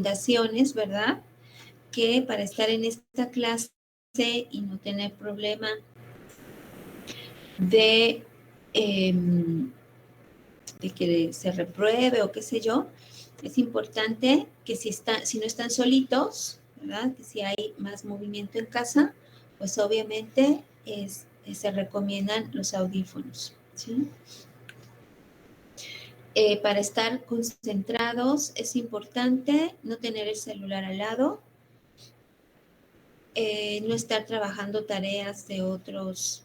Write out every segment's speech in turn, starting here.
recomendaciones, ¿verdad? Que para estar en esta clase y no tener problema de que se repruebe o qué sé yo, es importante que si no están solitos, ¿verdad? Que si hay más movimiento en casa, pues obviamente se recomiendan los audífonos, ¿sí? Para estar concentrados es importante no tener el celular al lado, no estar trabajando tareas de otras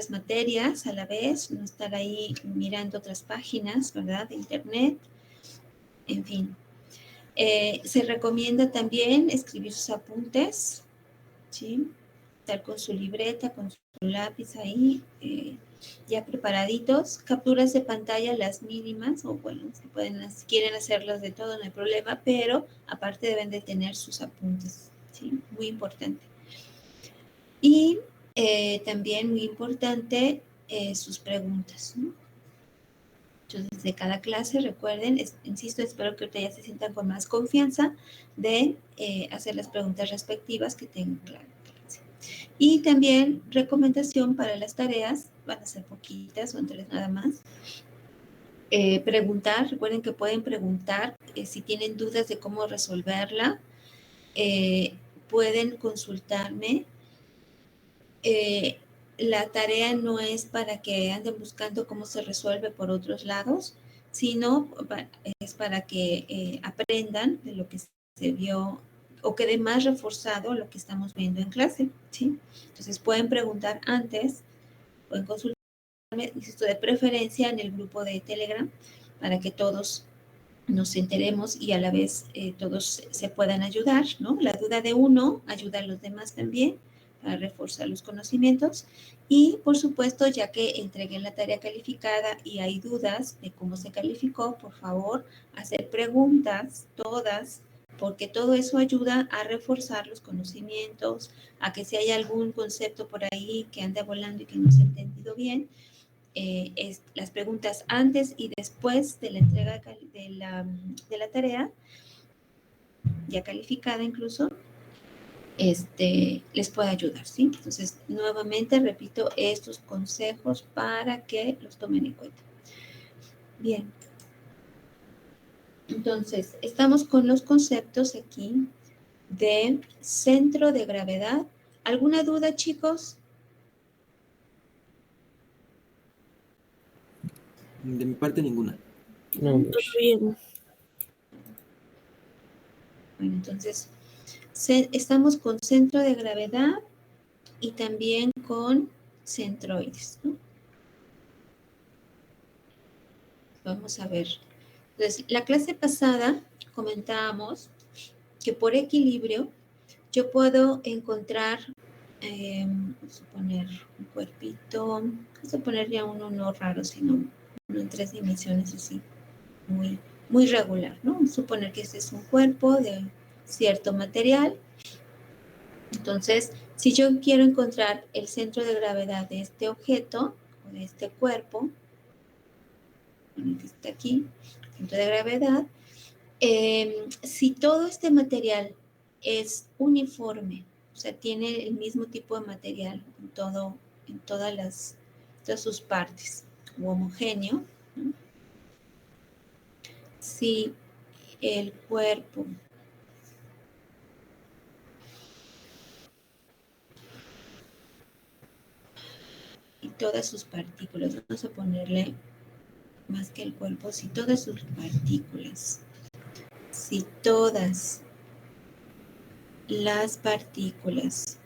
materias a la vez, no estar ahí mirando otras páginas, ¿verdad? De internet, en fin. Se recomienda también escribir sus apuntes, ¿sí? Estar con su libreta, con su lápiz ahí, ya preparaditos. Capturas de pantalla las mínimas, o bueno, si quieren hacerlas de todo, no hay problema, pero aparte deben de tener sus apuntes, ¿sí? Muy importante. Y también muy importante sus preguntas, ¿no? Entonces, de cada clase, recuerden, insisto, espero que ahorita ya se sientan con más confianza de hacer las preguntas respectivas que tengan claro. Y también recomendación para las tareas, van a ser poquitas, son 3 nada más. Preguntar, recuerden que pueden preguntar si tienen dudas de cómo resolverla, pueden consultarme. La tarea no es para que anden buscando cómo se resuelve por otros lados, sino es para que aprendan de lo que se vio o quede más reforzado lo que estamos viendo en clase, ¿sí? Entonces pueden preguntar antes, pueden consultarme, insisto, de preferencia en el grupo de Telegram para que todos nos enteremos y a la vez todos se puedan ayudar, ¿no? La duda de uno ayuda a los demás también a reforzar los conocimientos y, por supuesto, ya que entreguen la tarea calificada y hay dudas de cómo se calificó, por favor, hacer preguntas, todas, porque todo eso ayuda a reforzar los conocimientos, a que si hay algún concepto por ahí que anda volando y que no se ha entendido bien, las preguntas antes y después de la entrega de la tarea, ya calificada incluso, les puede ayudar, ¿sí? Entonces, nuevamente repito estos consejos para que los tomen en cuenta. Bien. Entonces, estamos con los conceptos aquí de centro de gravedad. ¿Alguna duda, chicos? De mi parte, ninguna. No, todo bien. Bueno, entonces, estamos con centro de gravedad y también con centroides, ¿no? Vamos a ver. Entonces, la clase pasada comentábamos que por equilibrio yo puedo encontrar, vamos a poner un cuerpito, vamos a poner ya uno no raro, sino uno en 3 dimensiones así, muy, muy regular, ¿no? Vamos a suponer que este es un cuerpo de cierto material. Entonces, si yo quiero encontrar el centro de gravedad de este objeto, o de este cuerpo, que está aquí, centro de gravedad, si todo este material es uniforme, o sea, tiene el mismo tipo de material en todas sus partes, o homogéneo, ¿no? Si el cuerpo y todas sus partículas, vamos a ponerle más que el cuerpo, si todas sus partículas, si todas las partículas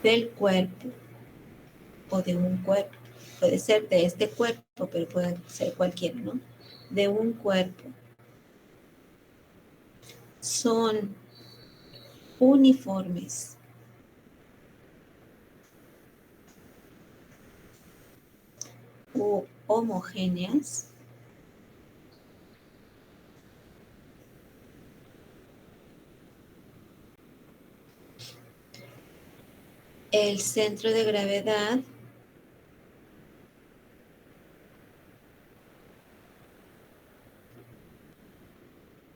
del cuerpo o de un cuerpo, puede ser de este cuerpo, pero puede ser cualquiera, ¿no? De un cuerpo son uniformes o homogéneas, el centro de gravedad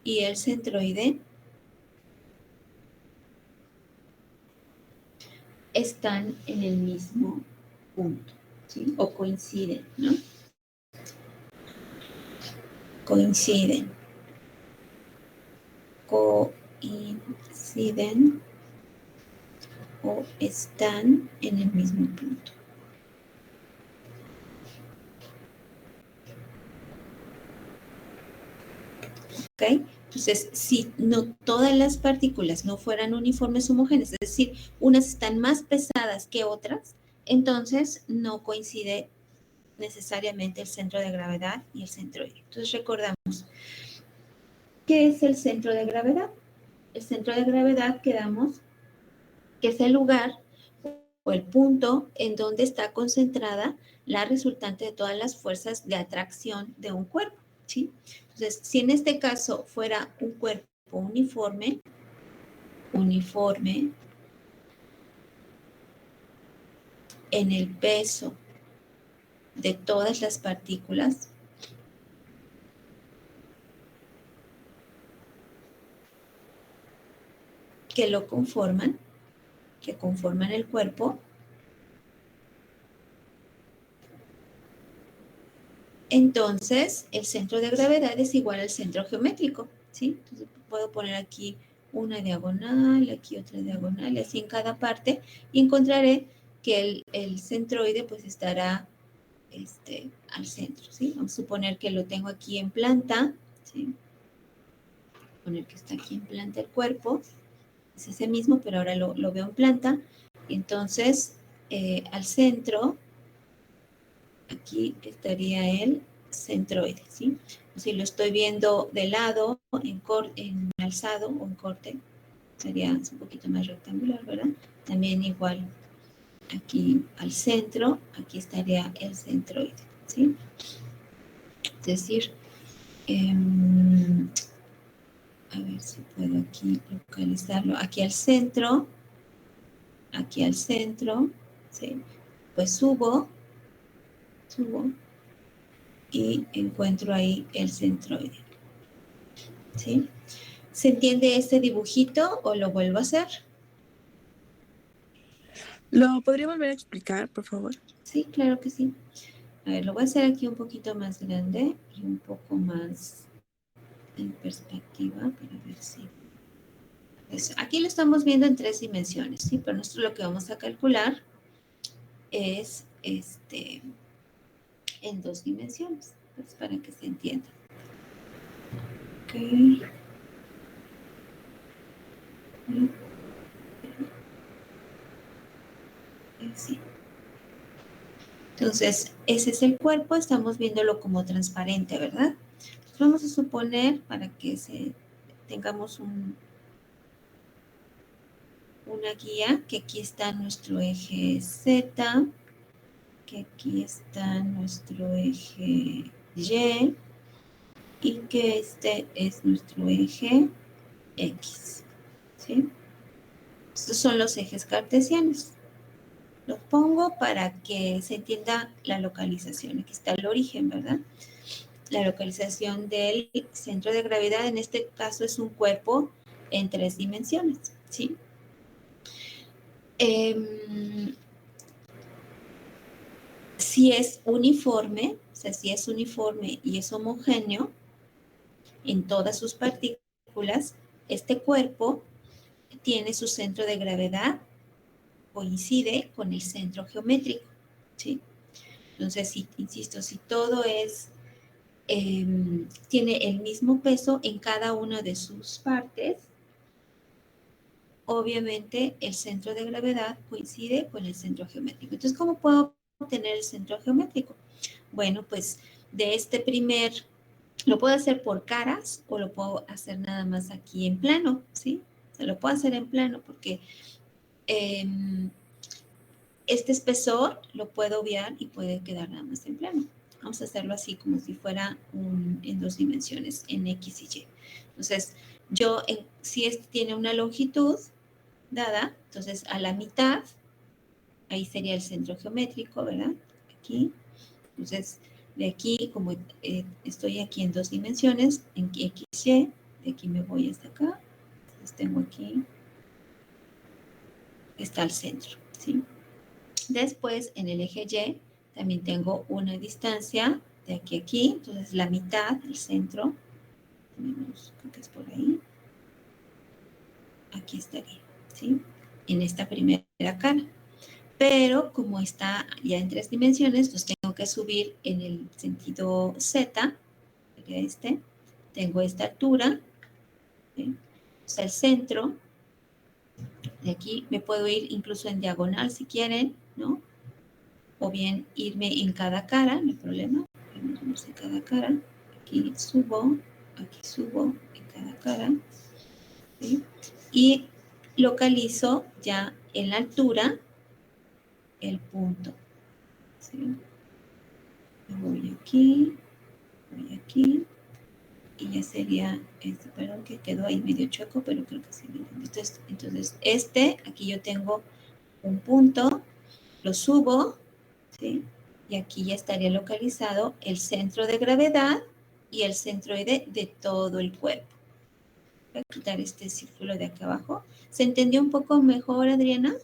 y el centroide están en el mismo punto, ¿sí? O coinciden, ¿no? Coinciden o están en el mismo punto. ¿Ok? Entonces, si no todas las partículas no fueran uniformes homogéneas, es decir, unas están más pesadas que otras, entonces no coincide necesariamente el centro de gravedad y el centroide. Entonces, recordamos, ¿qué es el centro de gravedad? El centro de gravedad, quedamos, que es el lugar o el punto en donde está concentrada la resultante de todas las fuerzas de atracción de un cuerpo, ¿sí? Entonces, si en este caso fuera un cuerpo uniforme en el peso de todas las partículas, que lo conforman, que conforman el cuerpo, entonces el centro de gravedad es igual al centro geométrico, ¿sí? Entonces puedo poner aquí una diagonal, aquí otra diagonal, y así en cada parte, y encontraré que el centroide pues estará al centro, ¿sí? Vamos a suponer que lo tengo aquí en planta, ¿sí? Poner que está aquí en planta el cuerpo, es ese mismo, pero ahora lo veo en planta, y entonces al centro, aquí estaría el centroide, ¿sí? Si lo estoy viendo de lado, en alzado o en corte, sería un poquito más rectangular, ¿verdad? También igual aquí al centro, aquí estaría el centroide, ¿sí? Es decir, a ver si puedo aquí localizarlo, aquí al centro, ¿sí? Pues subo y encuentro ahí el centroide, ¿sí? ¿Se entiende este dibujito o lo vuelvo a hacer? ¿Lo podría volver a explicar, por favor? Sí, claro que sí. A ver, lo voy a hacer aquí un poquito más grande y un poco más en perspectiva para ver si... Aquí lo estamos viendo en 3 dimensiones, ¿sí? Pero nosotros lo que vamos a calcular es en 2 dimensiones, pues para que se entienda. Ok. Sí. Entonces, ese es el cuerpo, estamos viéndolo como transparente, ¿verdad? Entonces, vamos a suponer, para que tengamos una guía, que aquí está nuestro eje Z, que aquí está nuestro eje Y, y que este es nuestro eje X, ¿sí? Estos son los ejes cartesianos. Los pongo para que se entienda la localización. Aquí está el origen, ¿verdad? La localización del centro de gravedad, en este caso es un cuerpo en 3 dimensiones, ¿sí? Si es uniforme, o sea, si es uniforme y es homogéneo en todas sus partículas, este cuerpo tiene su centro de gravedad, coincide con el centro geométrico, ¿sí? Entonces, insisto, si todo tiene el mismo peso en cada una de sus partes, obviamente el centro de gravedad coincide con el centro geométrico. Entonces, ¿cómo puedo obtener el centro geométrico? Bueno, pues de este primer, lo puedo hacer por caras o lo puedo hacer nada más aquí en plano, ¿sí? O sea, lo puedo hacer en plano porque este espesor lo puedo obviar y puede quedar nada más en plano. Vamos a hacerlo así como si fuera en 2 dimensiones, en X y Y. Entonces, si este tiene una longitud dada, entonces a la mitad, ahí sería el centro geométrico, ¿verdad? Aquí. Entonces, de aquí, como estoy aquí en 2 dimensiones, en X, Y, de aquí me voy hasta acá. Entonces tengo aquí, está el centro, ¿sí? Después, en el eje Y, también tengo una distancia de aquí a aquí, entonces la mitad, el centro, menos, creo que es por ahí, aquí estaría, ¿sí? En esta primera cara. Pero como está ya en 3 dimensiones, pues tengo que subir en el sentido Z, sería tengo esta altura, ¿sí? O sea, el centro, de aquí me puedo ir incluso en diagonal si quieren, ¿no? O bien irme en cada cara, no hay problema, irnos en cada cara, aquí subo en cada cara, ¿sí? Y localizo ya en la altura el punto, ¿sí? Me voy aquí, y ya sería, perdón que quedó ahí medio chueco, pero creo que sí. Entonces, aquí yo tengo un punto, lo subo, ¿sí? Y aquí ya estaría localizado el centro de gravedad y el centroide de todo el cuerpo. Voy a quitar este círculo de acá abajo. ¿Se entendió un poco mejor, Adriana?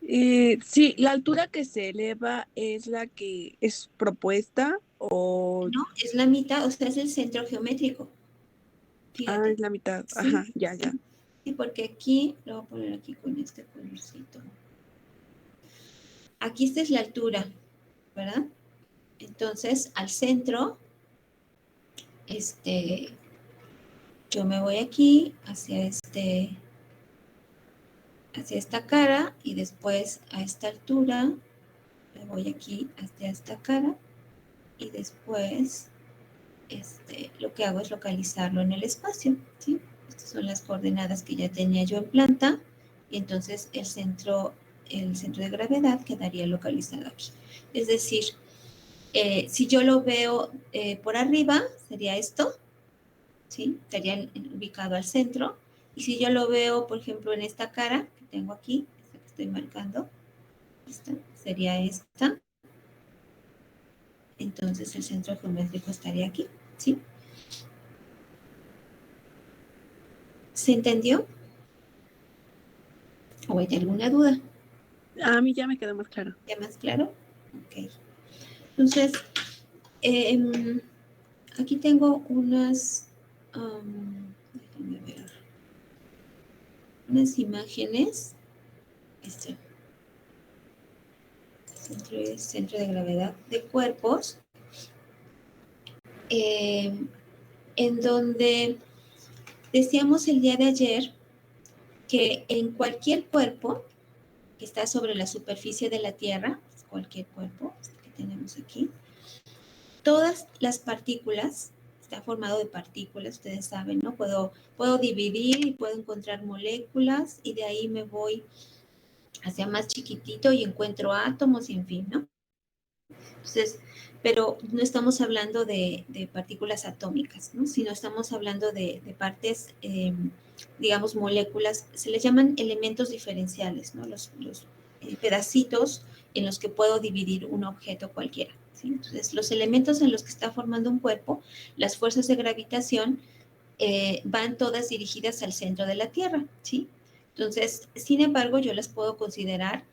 Sí, la altura que se eleva es la que es propuesta o... No, es la mitad, o sea, es el centro geométrico. Ah, Fíjate. es la mitad. Sí, Ajá, ya, ya. sí. Sí, porque aquí, lo voy a poner aquí con este colorcito. Aquí esta es la altura, ¿verdad? Entonces, al centro, yo me voy aquí hacia esta cara y después a esta altura me voy aquí hacia esta cara y después lo que hago es localizarlo en el espacio, ¿sí? Estas son las coordenadas que ya tenía yo en planta y entonces el centro de gravedad quedaría localizado aquí. Es decir, si yo lo veo por arriba, sería esto, ¿sí? Estaría ubicado al centro. Y si yo lo veo, por ejemplo, en esta cara que tengo aquí, esta que estoy marcando, sería esta. Entonces el centro geométrico estaría aquí, ¿sí? ¿Se entendió? ¿O hay alguna duda? A mí ya me quedó más claro. ¿Ya más claro? Ok. Entonces, aquí tengo déjame ver, unas imágenes. Centro de gravedad de cuerpos, en donde decíamos el día de ayer que en cualquier cuerpo que está sobre la superficie de la Tierra, cualquier cuerpo que tenemos aquí, todas las partículas, está formado de partículas, ustedes saben, ¿no? Puedo dividir y puedo encontrar moléculas y de ahí me voy hacia más chiquitito y encuentro átomos y en fin, ¿no? Entonces, pero no estamos hablando de partículas atómicas, ¿no? Sino estamos hablando de partes, digamos, moléculas, se les llaman elementos diferenciales, ¿no? Los pedacitos en los que puedo dividir un objeto cualquiera, ¿sí? Entonces, los elementos en los que está formando un cuerpo, las fuerzas de gravitación, van todas dirigidas al centro de la Tierra, ¿sí? Entonces, sin embargo, yo las puedo considerar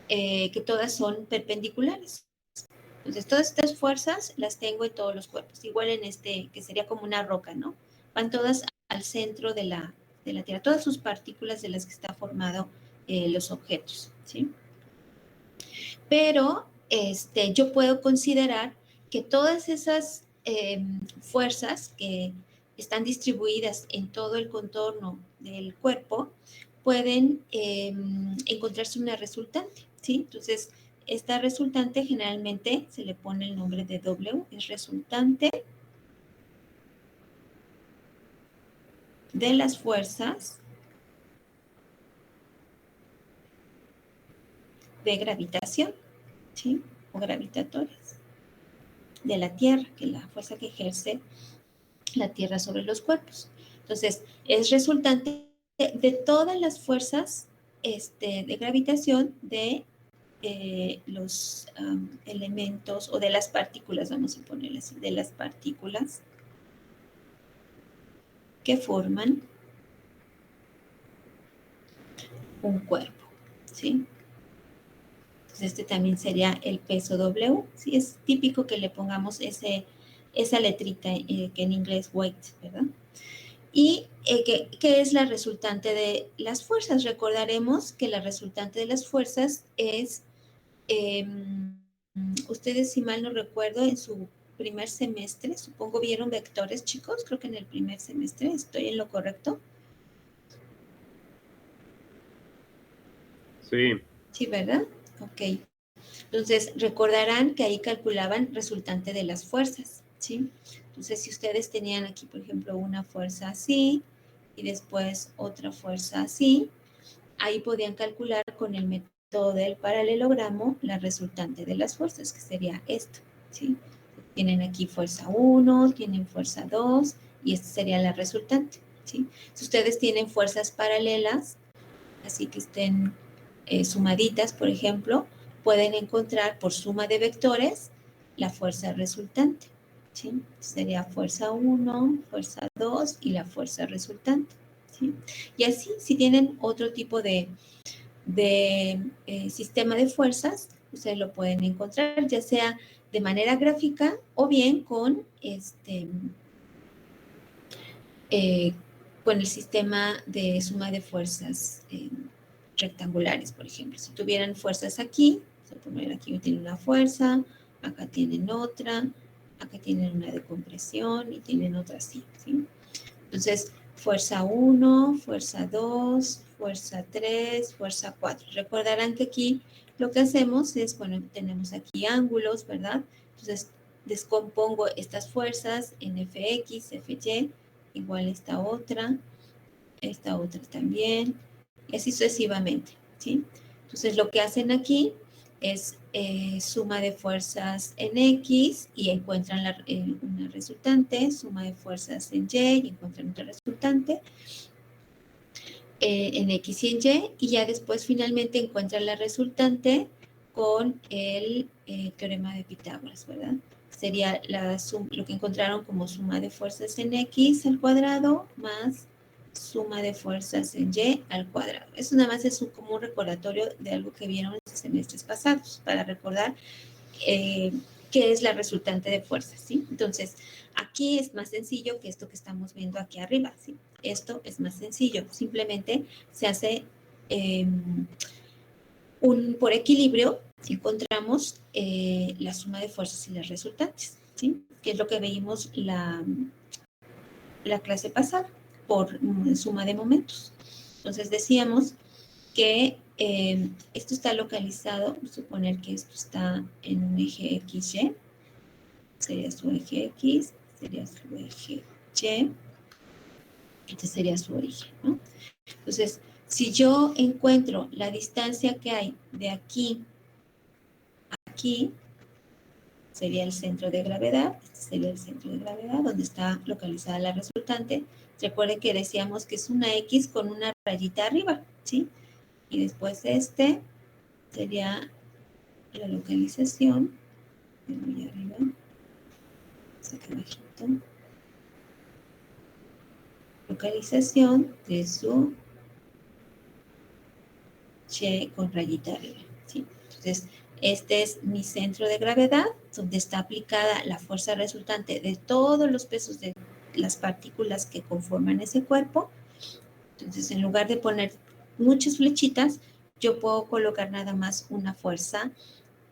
que todas son perpendiculares. Entonces, todas estas fuerzas las tengo en todos los cuerpos, igual en que sería como una roca, ¿no? Van todas al centro de la Tierra, todas sus partículas de las que está formado los objetos, ¿sí? Pero yo puedo considerar que todas esas fuerzas que están distribuidas en todo el contorno del cuerpo pueden encontrarse una resultante, ¿sí? Entonces, esta resultante generalmente se le pone el nombre de W, es resultante de las fuerzas de gravitación, ¿sí? O gravitatorias de la Tierra, que es la fuerza que ejerce la Tierra sobre los cuerpos. Entonces, es resultante de todas las fuerzas de gravitación de los elementos o de las partículas, vamos a ponerle así, de las partículas que forman un cuerpo, ¿sí? Entonces este también sería el peso W, ¿sí? Es típico que le pongamos esa letrita que en inglés weight, ¿verdad? Y ¿qué es la resultante de las fuerzas? Recordaremos que la resultante de las fuerzas es, ustedes, si mal no recuerdo, en su primer semestre, supongo vieron vectores, chicos, creo que en el primer semestre, ¿estoy en lo correcto? Sí. Sí, ¿verdad? Ok. Entonces, recordarán que ahí calculaban resultante de las fuerzas, ¿sí? Entonces, si ustedes tenían aquí, por ejemplo, una fuerza así y después otra fuerza así, ahí podían calcular con el método del paralelogramo la resultante de las fuerzas, que sería esto, ¿sí? Tienen aquí fuerza 1, tienen fuerza 2 y esta sería la resultante, ¿sí? Si ustedes tienen fuerzas paralelas, así que estén sumaditas, por ejemplo, pueden encontrar por suma de vectores la fuerza resultante, ¿sí? Sería fuerza 1, fuerza 2 y la fuerza resultante, ¿sí? Y así, si tienen otro tipo de sistema de fuerzas, ustedes lo pueden encontrar, ya sea de manera gráfica o bien con con el sistema de suma de fuerzas rectangulares, por ejemplo. Si tuvieran fuerzas aquí, se poner aquí tienen una fuerza, acá tienen otra, acá tienen una de compresión y tienen otra así, ¿sí? Entonces, fuerza 1, fuerza 2, fuerza 3, fuerza 4. Recordarán que aquí lo que hacemos es, bueno, tenemos aquí ángulos, ¿verdad? Entonces, descompongo estas fuerzas en Fx, Fy, igual esta otra también, y así sucesivamente, ¿sí? Entonces, lo que hacen aquí es suma de fuerzas en X y encuentran una resultante, suma de fuerzas en Y y encuentran otra resultante en X y en Y ya después finalmente encuentran la resultante con el teorema de Pitágoras, ¿verdad? Sería lo que encontraron como suma de fuerzas en X al cuadrado más suma de fuerzas en Y al cuadrado. Eso nada más es como un recordatorio de algo que vieron en los semestres pasados, para recordar qué es la resultante de fuerzas, ¿sí? Entonces, aquí es más sencillo que esto que estamos viendo aquí arriba, ¿sí? Esto es más sencillo, simplemente se hace por equilibrio, encontramos la suma de fuerzas y las resultantes, ¿sí? Que es lo que veíamos la clase pasada, por suma de momentos. Entonces decíamos que esto está localizado, vamos a suponer que esto está en un eje XY, sería su eje X, sería su eje Y, este sería su origen, ¿no? Entonces, si yo encuentro la distancia que hay de aquí a aquí, sería el centro de gravedad, este sería el centro de gravedad, donde está localizada la resultante. Recuerden que decíamos que es una X con una rayita arriba, ¿sí? Y después sería la localización, muy arriba, aquí abajito, localización de su Y con rayita arriba, ¿sí? Entonces, este es mi centro de gravedad, donde está aplicada la fuerza resultante de todos los pesos de las partículas que conforman ese cuerpo. Entonces, en lugar de poner muchas flechitas, yo puedo colocar nada más una fuerza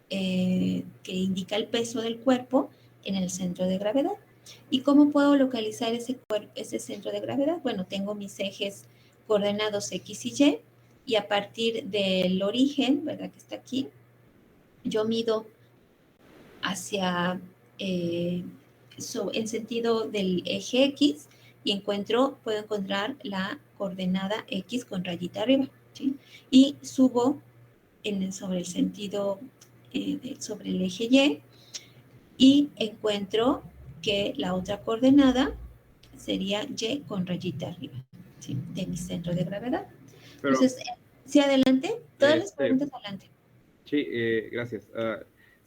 que indica el peso del cuerpo en el centro de gravedad. ¿Y cómo puedo localizar ese centro de gravedad? Bueno, tengo mis ejes coordenados X y Y a partir del origen, ¿verdad? Que está aquí, yo mido hacia, en sentido del eje X y puedo encontrar la coordenada X con rayita arriba, ¿sí? Y subo sobre el sentido, sobre el eje y encuentro que la otra coordenada sería Y con rayita arriba, ¿sí? De mi centro de gravedad. Pero, entonces, sí, adelante. Todas las preguntas, adelante. Sí, gracias.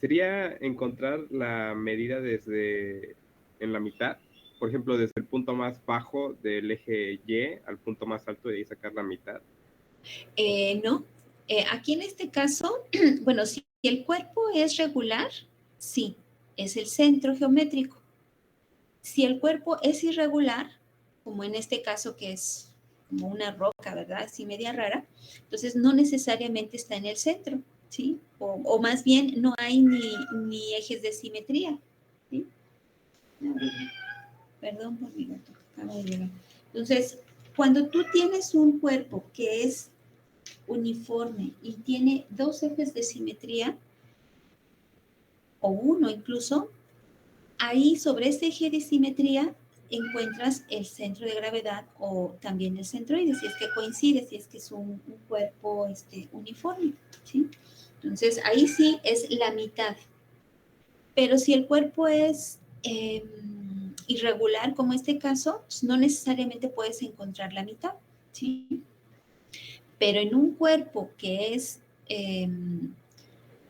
Sería encontrar la medida desde en la mitad, por ejemplo, desde el punto más bajo del eje Y al punto más alto y ahí sacar la mitad. No. Aquí en este caso, bueno, si el cuerpo es regular, sí, es el centro geométrico. Si el cuerpo es irregular, como en este caso que es como una roca, ¿verdad? Así media rara, entonces no necesariamente está en el centro, ¿sí? O más bien no hay ni ejes de simetría, ¿sí? Perdón por mi gato, acabo de llegar. Entonces, cuando tú tienes un cuerpo que es uniforme y tiene dos ejes de simetría, o uno incluso, ahí sobre ese eje de simetría encuentras el centro de gravedad o también el centroide, si es que coincide, si es que es un cuerpo uniforme, ¿sí? Entonces, ahí sí es la mitad. Pero si el cuerpo es irregular, como este caso, pues no necesariamente puedes encontrar la mitad, ¿sí? Pero en un cuerpo que es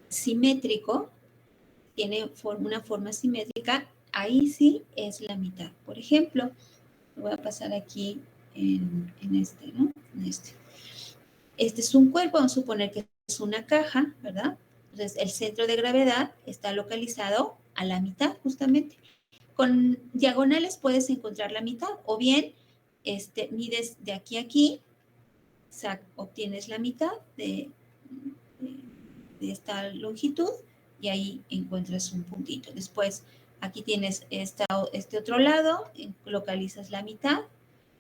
simétrico, tiene una forma simétrica, ahí sí es la mitad. Por ejemplo, voy a pasar aquí en este, ¿no? En este. Este es un cuerpo, vamos a suponer que es una caja, ¿verdad? Entonces, el centro de gravedad está localizado a la mitad, justamente. Con diagonales puedes encontrar la mitad, o bien mides de aquí a aquí, obtienes la mitad de esta longitud y ahí encuentras un puntito. Después, aquí tienes este otro lado, localizas la mitad,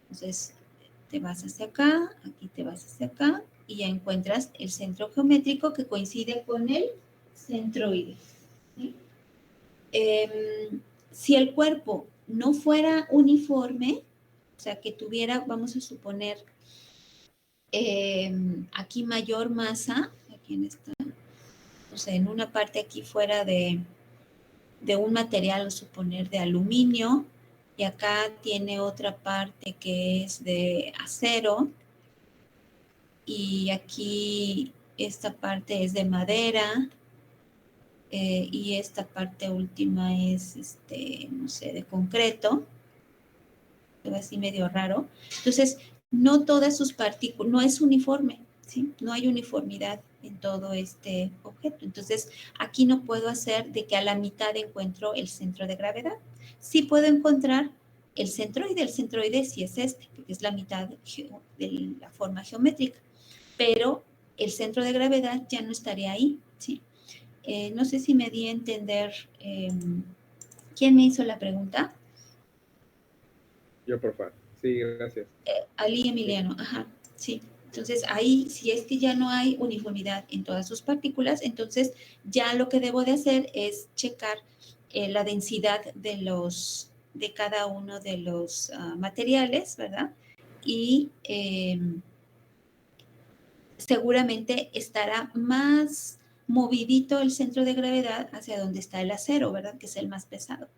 entonces te vas hacia acá, aquí te vas hacia acá y ya encuentras el centro geométrico que coincide con el centroide. ¿Sí? Si el cuerpo no fuera uniforme, o sea, que tuviera, vamos a suponer, aquí mayor masa, aquí en esta, o sea, en una parte aquí fuera de un material, a suponer, de aluminio, y acá tiene otra parte que es de acero, y aquí esta parte es de madera, y esta parte última es, no sé, de concreto, así medio raro. Entonces, no todas sus partículas, no es uniforme, ¿sí? No hay uniformidad en todo este objeto. Entonces, aquí no puedo hacer de que a la mitad encuentro el centro de gravedad. Sí puedo encontrar el centroide sí es porque es la mitad de la forma geométrica, pero el centro de gravedad ya no estaría ahí, ¿sí? No sé si me di a entender. ¿Quién me hizo la pregunta? Yo, por favor. Sí, gracias. Ali Emiliano, ajá, sí. Entonces, ahí, si es que ya no hay uniformidad en todas sus partículas, entonces ya lo que debo de hacer es checar la densidad de cada uno de los materiales, ¿verdad? Y seguramente estará más movidito el centro de gravedad hacia donde está el acero, ¿verdad? Que es el más pesado,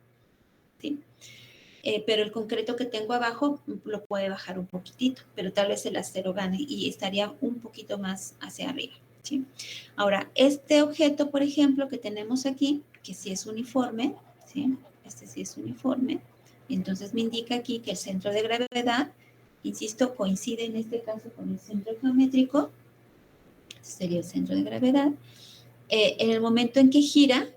¿sí? Pero el concreto que tengo abajo lo puede bajar un poquitito, pero tal vez el acero gane y estaría un poquito más hacia arriba, ¿sí? Ahora, este objeto, por ejemplo, que tenemos aquí, que sí es uniforme, ¿sí? Este sí es uniforme, entonces me indica aquí que el centro de gravedad, insisto, coincide en este caso con el centro geométrico, sería el centro de gravedad. En el momento en que gira,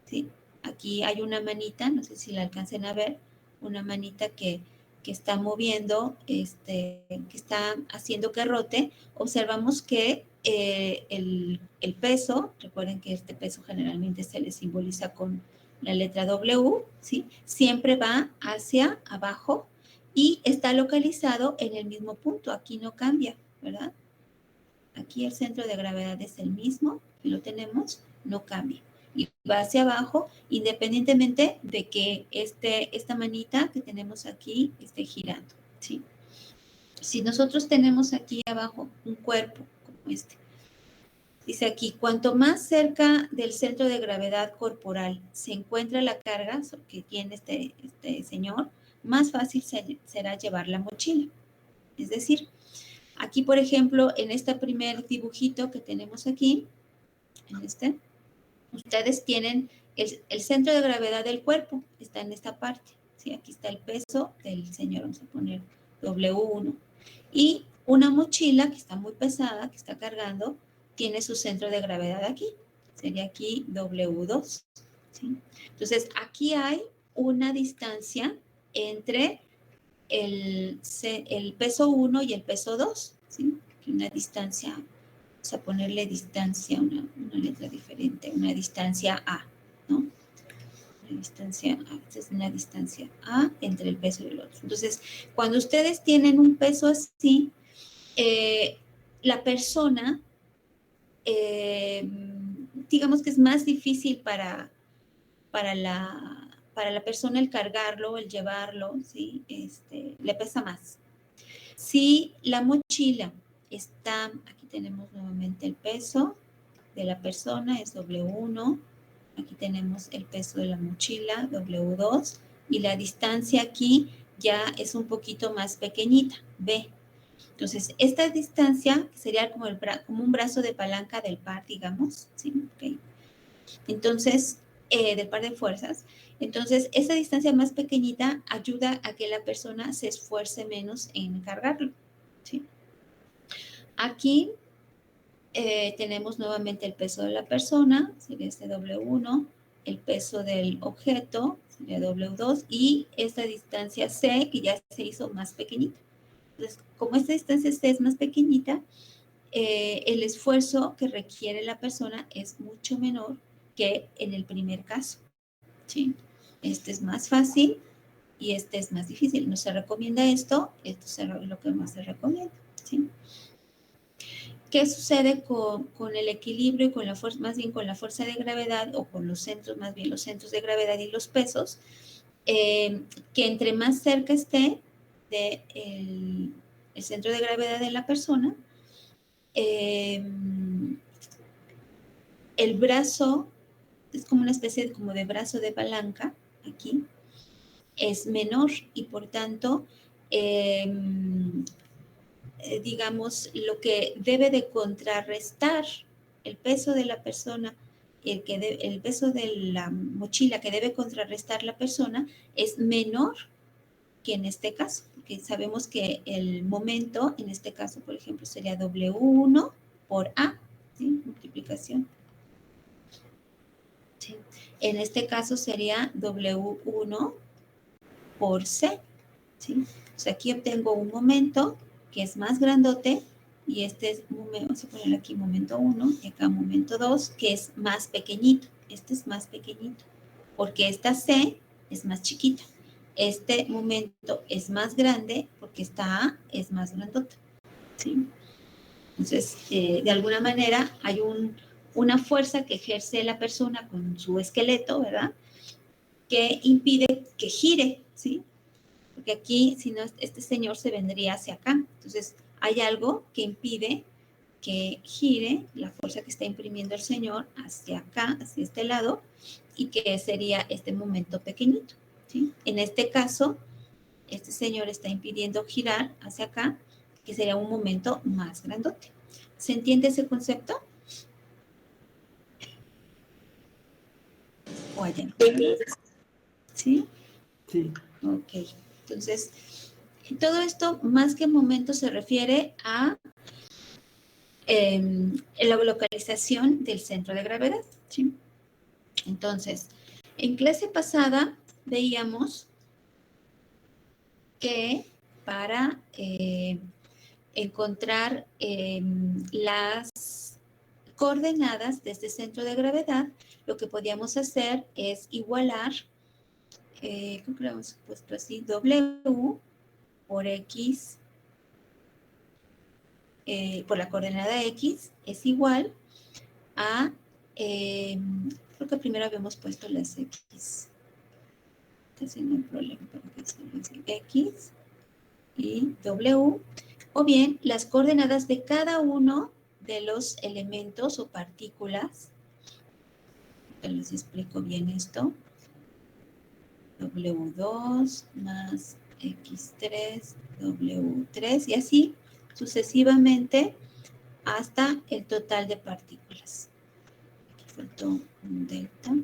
¿sí? Aquí hay una manita, no sé si la alcancen a ver, una manita que está moviendo, que está haciendo que rote. Observamos que el peso, recuerden que este peso generalmente se le simboliza con la letra W, ¿sí? Siempre va hacia abajo y está localizado en el mismo punto. Aquí no cambia, ¿verdad? Aquí el centro de gravedad es el mismo, y lo tenemos, no cambia. Y va hacia abajo, independientemente de que esta manita que tenemos aquí esté girando, ¿sí? Si nosotros tenemos aquí abajo un cuerpo como este, dice aquí, cuanto más cerca del centro de gravedad corporal se encuentra la carga que tiene este señor, más fácil será llevar la mochila. Es decir, aquí, por ejemplo, en este primer dibujito que tenemos aquí, ustedes tienen el centro de gravedad del cuerpo, está en esta parte, ¿sí? Aquí está el peso del señor, vamos a poner W1. Y una mochila que está muy pesada, que está cargando, tiene su centro de gravedad aquí. Sería aquí W2. ¿Sí? Entonces, aquí hay una distancia entre el peso 1 y el peso 2. ¿Sí? Aquí una distancia, vamos a ponerle distancia, una letra diferente, una distancia A, ¿no? Una distancia A, esta es una distancia A entre el peso y el otro. Entonces, cuando ustedes tienen un peso así, la persona, digamos que es más difícil para la persona el cargarlo, el llevarlo, ¿sí? Le pesa más. Si la mochila está, aquí tenemos nuevamente el peso de la persona, es W1, aquí tenemos el peso de la mochila, W2, y la distancia aquí ya es un poquito más pequeñita, B. Entonces, esta distancia sería como un brazo de palanca del par, digamos, ¿sí? Okay. Entonces, del par de fuerzas. Entonces, esa distancia más pequeñita ayuda a que la persona se esfuerce menos en cargarlo, ¿sí? Aquí tenemos nuevamente el peso de la persona, sería este W1, el peso del objeto, sería W2, y esta distancia C, que ya se hizo más pequeñita. Entonces, como esta distancia C es más pequeñita, el esfuerzo que requiere la persona es mucho menor que en el primer caso, ¿sí? Este es más fácil y este es más difícil. No se recomienda esto es lo que más se recomienda, ¿sí? ¿Qué sucede con el equilibrio y con la fuerza, más bien con la fuerza de gravedad o con los centros, más bien los centros de gravedad y los pesos? Que entre más cerca esté del el centro de gravedad de la persona, el brazo es como una especie como de brazo de palanca aquí, es menor y por tanto, digamos, lo que debe de contrarrestar el peso de la persona, el peso de la mochila que debe contrarrestar la persona es menor que en este caso, porque sabemos que el momento, en este caso, por ejemplo, sería W1 por A, ¿sí? Multiplicación. ¿Sí? En este caso sería W1 por C, ¿sí? O sea, aquí obtengo un momento que es más grandote y este es, vamos a poner aquí momento 1 y acá momento 2, que es más pequeñito. Este es más pequeñito, porque esta C es más chiquita. Este momento es más grande porque esta A es más grandota, ¿sí? Entonces, de alguna manera hay una fuerza que ejerce la persona con su esqueleto, ¿verdad? Que impide que gire, ¿sí? Porque aquí, si no, este señor se vendría hacia acá. Entonces, hay algo que impide que gire la fuerza que está imprimiendo el señor hacia acá, hacia este lado, y que sería este momento pequeñito, ¿sí? En este caso, este señor está impidiendo girar hacia acá, que sería un momento más grandote. ¿Se entiende ese concepto? ¿O allá no? ¿Sí? Sí. Ok. Entonces, todo esto, más que momento, se refiere a la localización del centro de gravedad, ¿sí? Entonces, en clase pasada veíamos que para encontrar las coordenadas de este centro de gravedad, lo que podíamos hacer es igualar, creo que lo hemos puesto así, W por X, por la coordenada X, es igual a, creo que primero habíamos puesto las X, casi no hay problema, pero que son X y W, o bien las coordenadas de cada uno de los elementos o partículas. Les explico bien esto. W2 más X3, W3 y así sucesivamente hasta el total de partículas. Aquí faltó un delta.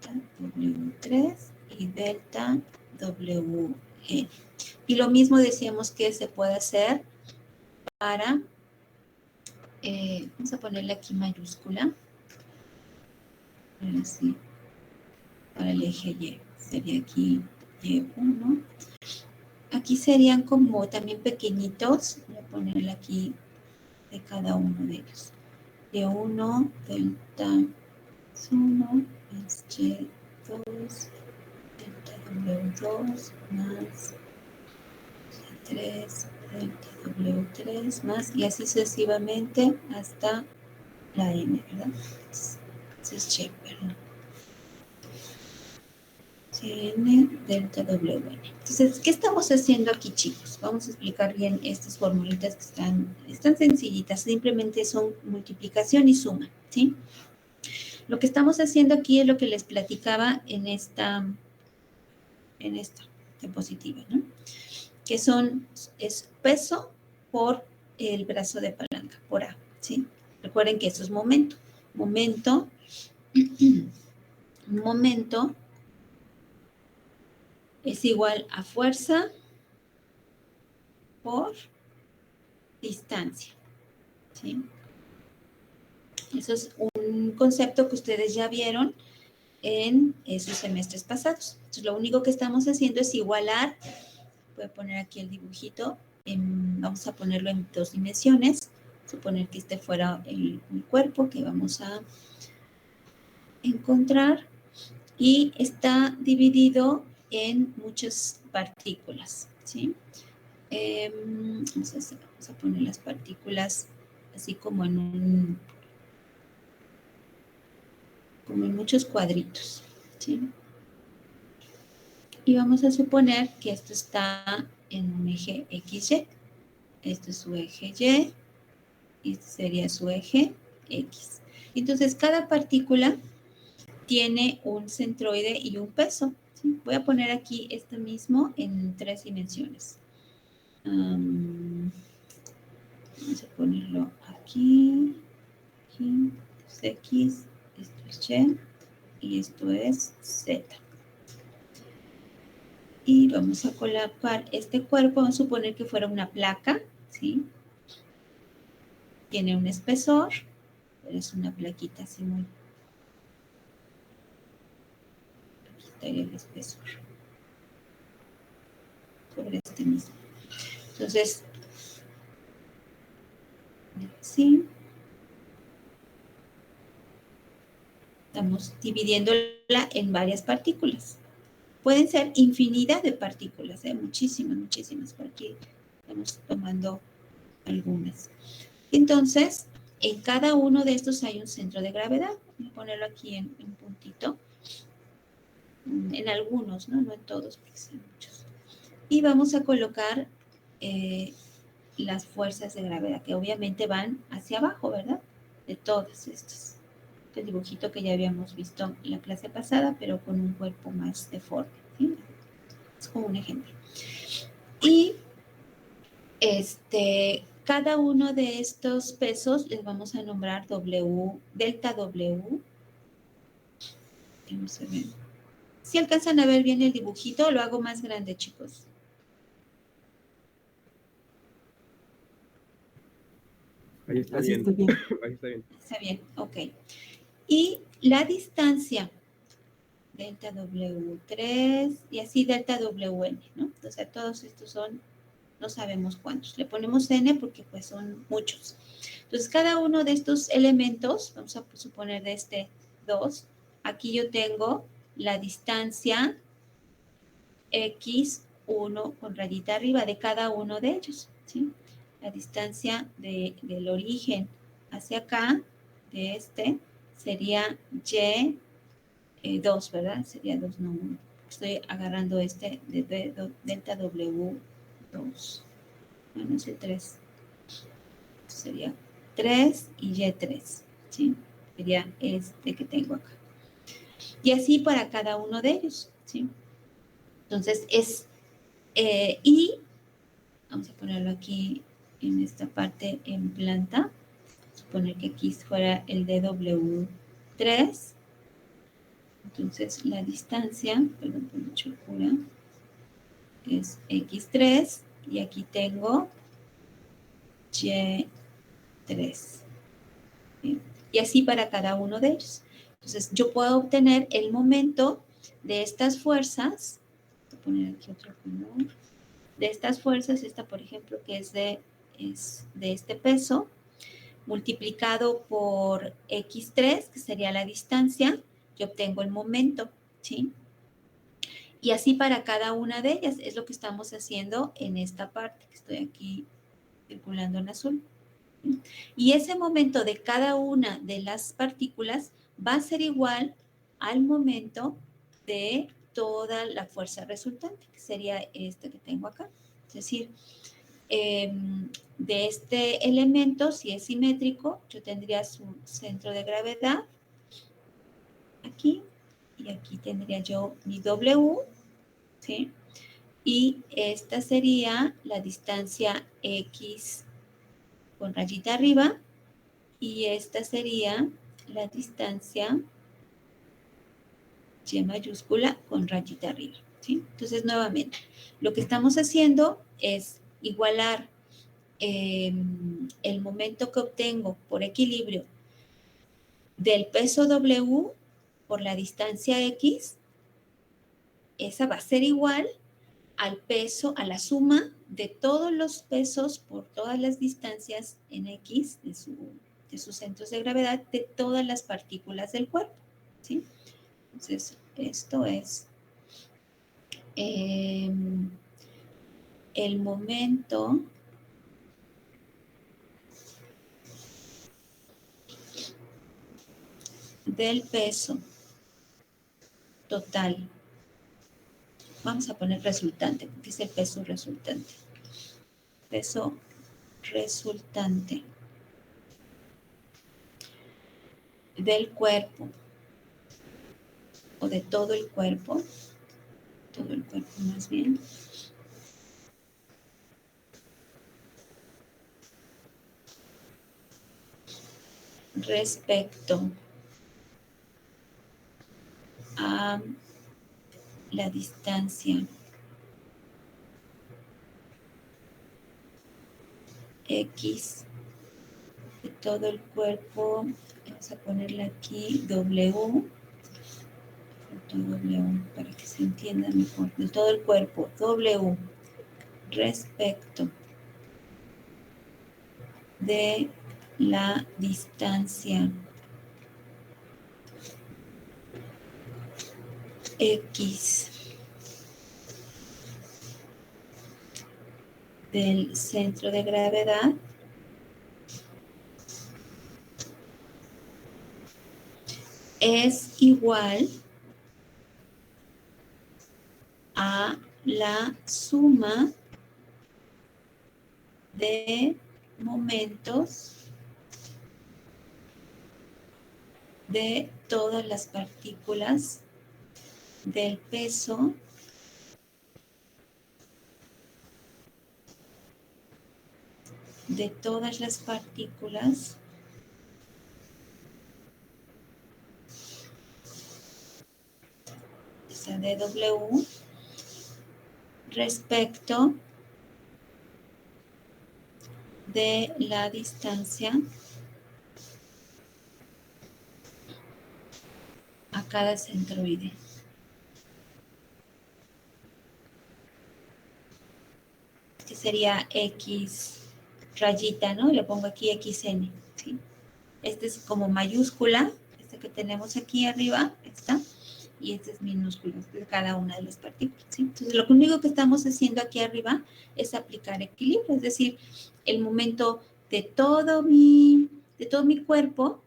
W3 y delta WN. Y lo mismo decíamos que se puede hacer para, vamos a ponerle aquí mayúscula, así, para el eje Y. Sería aquí Y1. Aquí serían como también pequeñitos. Voy a ponerle aquí de cada uno de ellos. Y1, delta 1, más Y2, delta W2, más Y3, delta W3, más, y así sucesivamente hasta la N, ¿verdad? Entonces, Y, perdón. Cn delta Wn. Entonces, ¿qué estamos haciendo aquí, chicos? Vamos a explicar bien estas formulitas que están sencillitas, simplemente son multiplicación y suma, ¿sí? Lo que estamos haciendo aquí es lo que les platicaba en esta diapositiva, ¿no? Que es peso por el brazo de palanca, por A, ¿sí? Recuerden que eso es momento. Momento es igual a fuerza por distancia, ¿sí? Eso es un concepto que ustedes ya vieron en sus semestres pasados. Entonces, lo único que estamos haciendo es igualar, voy a poner aquí el dibujito, vamos a ponerlo en 2 dimensiones, suponer que este fuera el cuerpo que vamos a encontrar, y está dividido en muchas partículas, ¿sí? Vamos a poner las partículas así como en muchos cuadritos, ¿sí? Y vamos a suponer que esto está en un eje XY. Esto es su eje Y y este sería su eje X. Entonces, cada partícula tiene un centroide y un peso, ¿sí? Voy a poner aquí este mismo en 3 dimensiones. Vamos a ponerlo aquí, esto es X, esto es Y y esto es Z. Y vamos a colocar este cuerpo, vamos a suponer que fuera una placa, ¿sí? Tiene un espesor, pero es una plaquita así muy... Aquí estaría el espesor. Sobre este mismo. Entonces, sí. Estamos dividiéndola en varias partículas. Pueden ser infinidad de partículas, muchísimas, muchísimas, por aquí estamos tomando algunas. Entonces, en cada uno de estos hay un centro de gravedad. Voy a ponerlo aquí en puntito. En algunos, ¿no? No en todos, porque son muchos. Y vamos a colocar las fuerzas de gravedad, que obviamente van hacia abajo, ¿verdad? De todas estas. El dibujito que ya habíamos visto en la clase pasada, pero con un cuerpo más deforme, ¿sí? Es como un ejemplo. Y cada uno de estos pesos les vamos a nombrar W, delta W. Vamos a ver. Si alcanzan a ver bien el dibujito, lo hago más grande, chicos. Ahí está Así bien. está bien. Ahí está bien. Está bien, ok. Y la distancia, delta W3 y así delta WN, ¿no? Entonces, todos estos son, no sabemos cuántos. Le ponemos N porque pues son muchos. Entonces, cada uno de estos elementos, vamos a suponer de este 2, aquí yo tengo la distancia X1 con rayita arriba de cada uno de ellos, ¿sí? La distancia del origen hacia acá, de sería Y2, ¿verdad? Sería 2, no 1. Estoy agarrando de delta W2. Bueno, ese 3. Sería 3 y Y3, ¿sí? Sería este que tengo acá. Y así para cada uno de ellos, ¿sí? Entonces y vamos a ponerlo aquí en esta parte en planta. Suponer que aquí fuera el de W3 Entonces, la distancia, perdón por mucha locura, es x3 y aquí tengo y3. ¿Bien? Y así para cada uno de ellos. Entonces, yo puedo obtener el momento de estas fuerzas. Voy a poner aquí otro color. De estas fuerzas, esta por ejemplo que es de este peso, multiplicado por x3, que sería la distancia, yo obtengo el momento, ¿sí? Y así para cada una de ellas, es lo que estamos haciendo en esta parte, que estoy aquí circulando en azul. Y ese momento de cada una de las partículas va a ser igual al momento de toda la fuerza resultante, que sería este que tengo acá. Es decir, de este elemento, si es simétrico, yo tendría su centro de gravedad aquí, y aquí tendría yo mi W, ¿sí? Y esta sería la distancia X con rayita arriba, y esta sería la distancia Y mayúscula con rayita arriba, ¿sí? Entonces, nuevamente, lo que estamos haciendo es igualar el momento que obtengo por equilibrio del peso W por la distancia X, esa va a ser igual al peso, a la suma de todos los pesos por todas las distancias en X de sus centros de gravedad de todas las partículas del cuerpo, ¿sí? Entonces, esto es el momento del peso total. Vamos a poner resultante, porque es el peso resultante. Peso resultante del cuerpo o de todo el cuerpo más bien, respecto a la distancia X de todo el cuerpo. Vamos a ponerle aquí W para que se entienda mejor, de todo el cuerpo, W respecto de la distancia X del centro de gravedad es igual a la suma de momentos de todas las partículas del peso de todas las partículas esa de W respecto de la distancia a cada centroide. Este sería X rayita, ¿no? Le pongo aquí XN, ¿sí? Este es como mayúscula, este que tenemos aquí arriba, esta, y este es minúscula de cada una de las partículas, ¿sí? Entonces, lo único que estamos haciendo aquí arriba es aplicar equilibrio, es decir, el momento de todo mi cuerpo,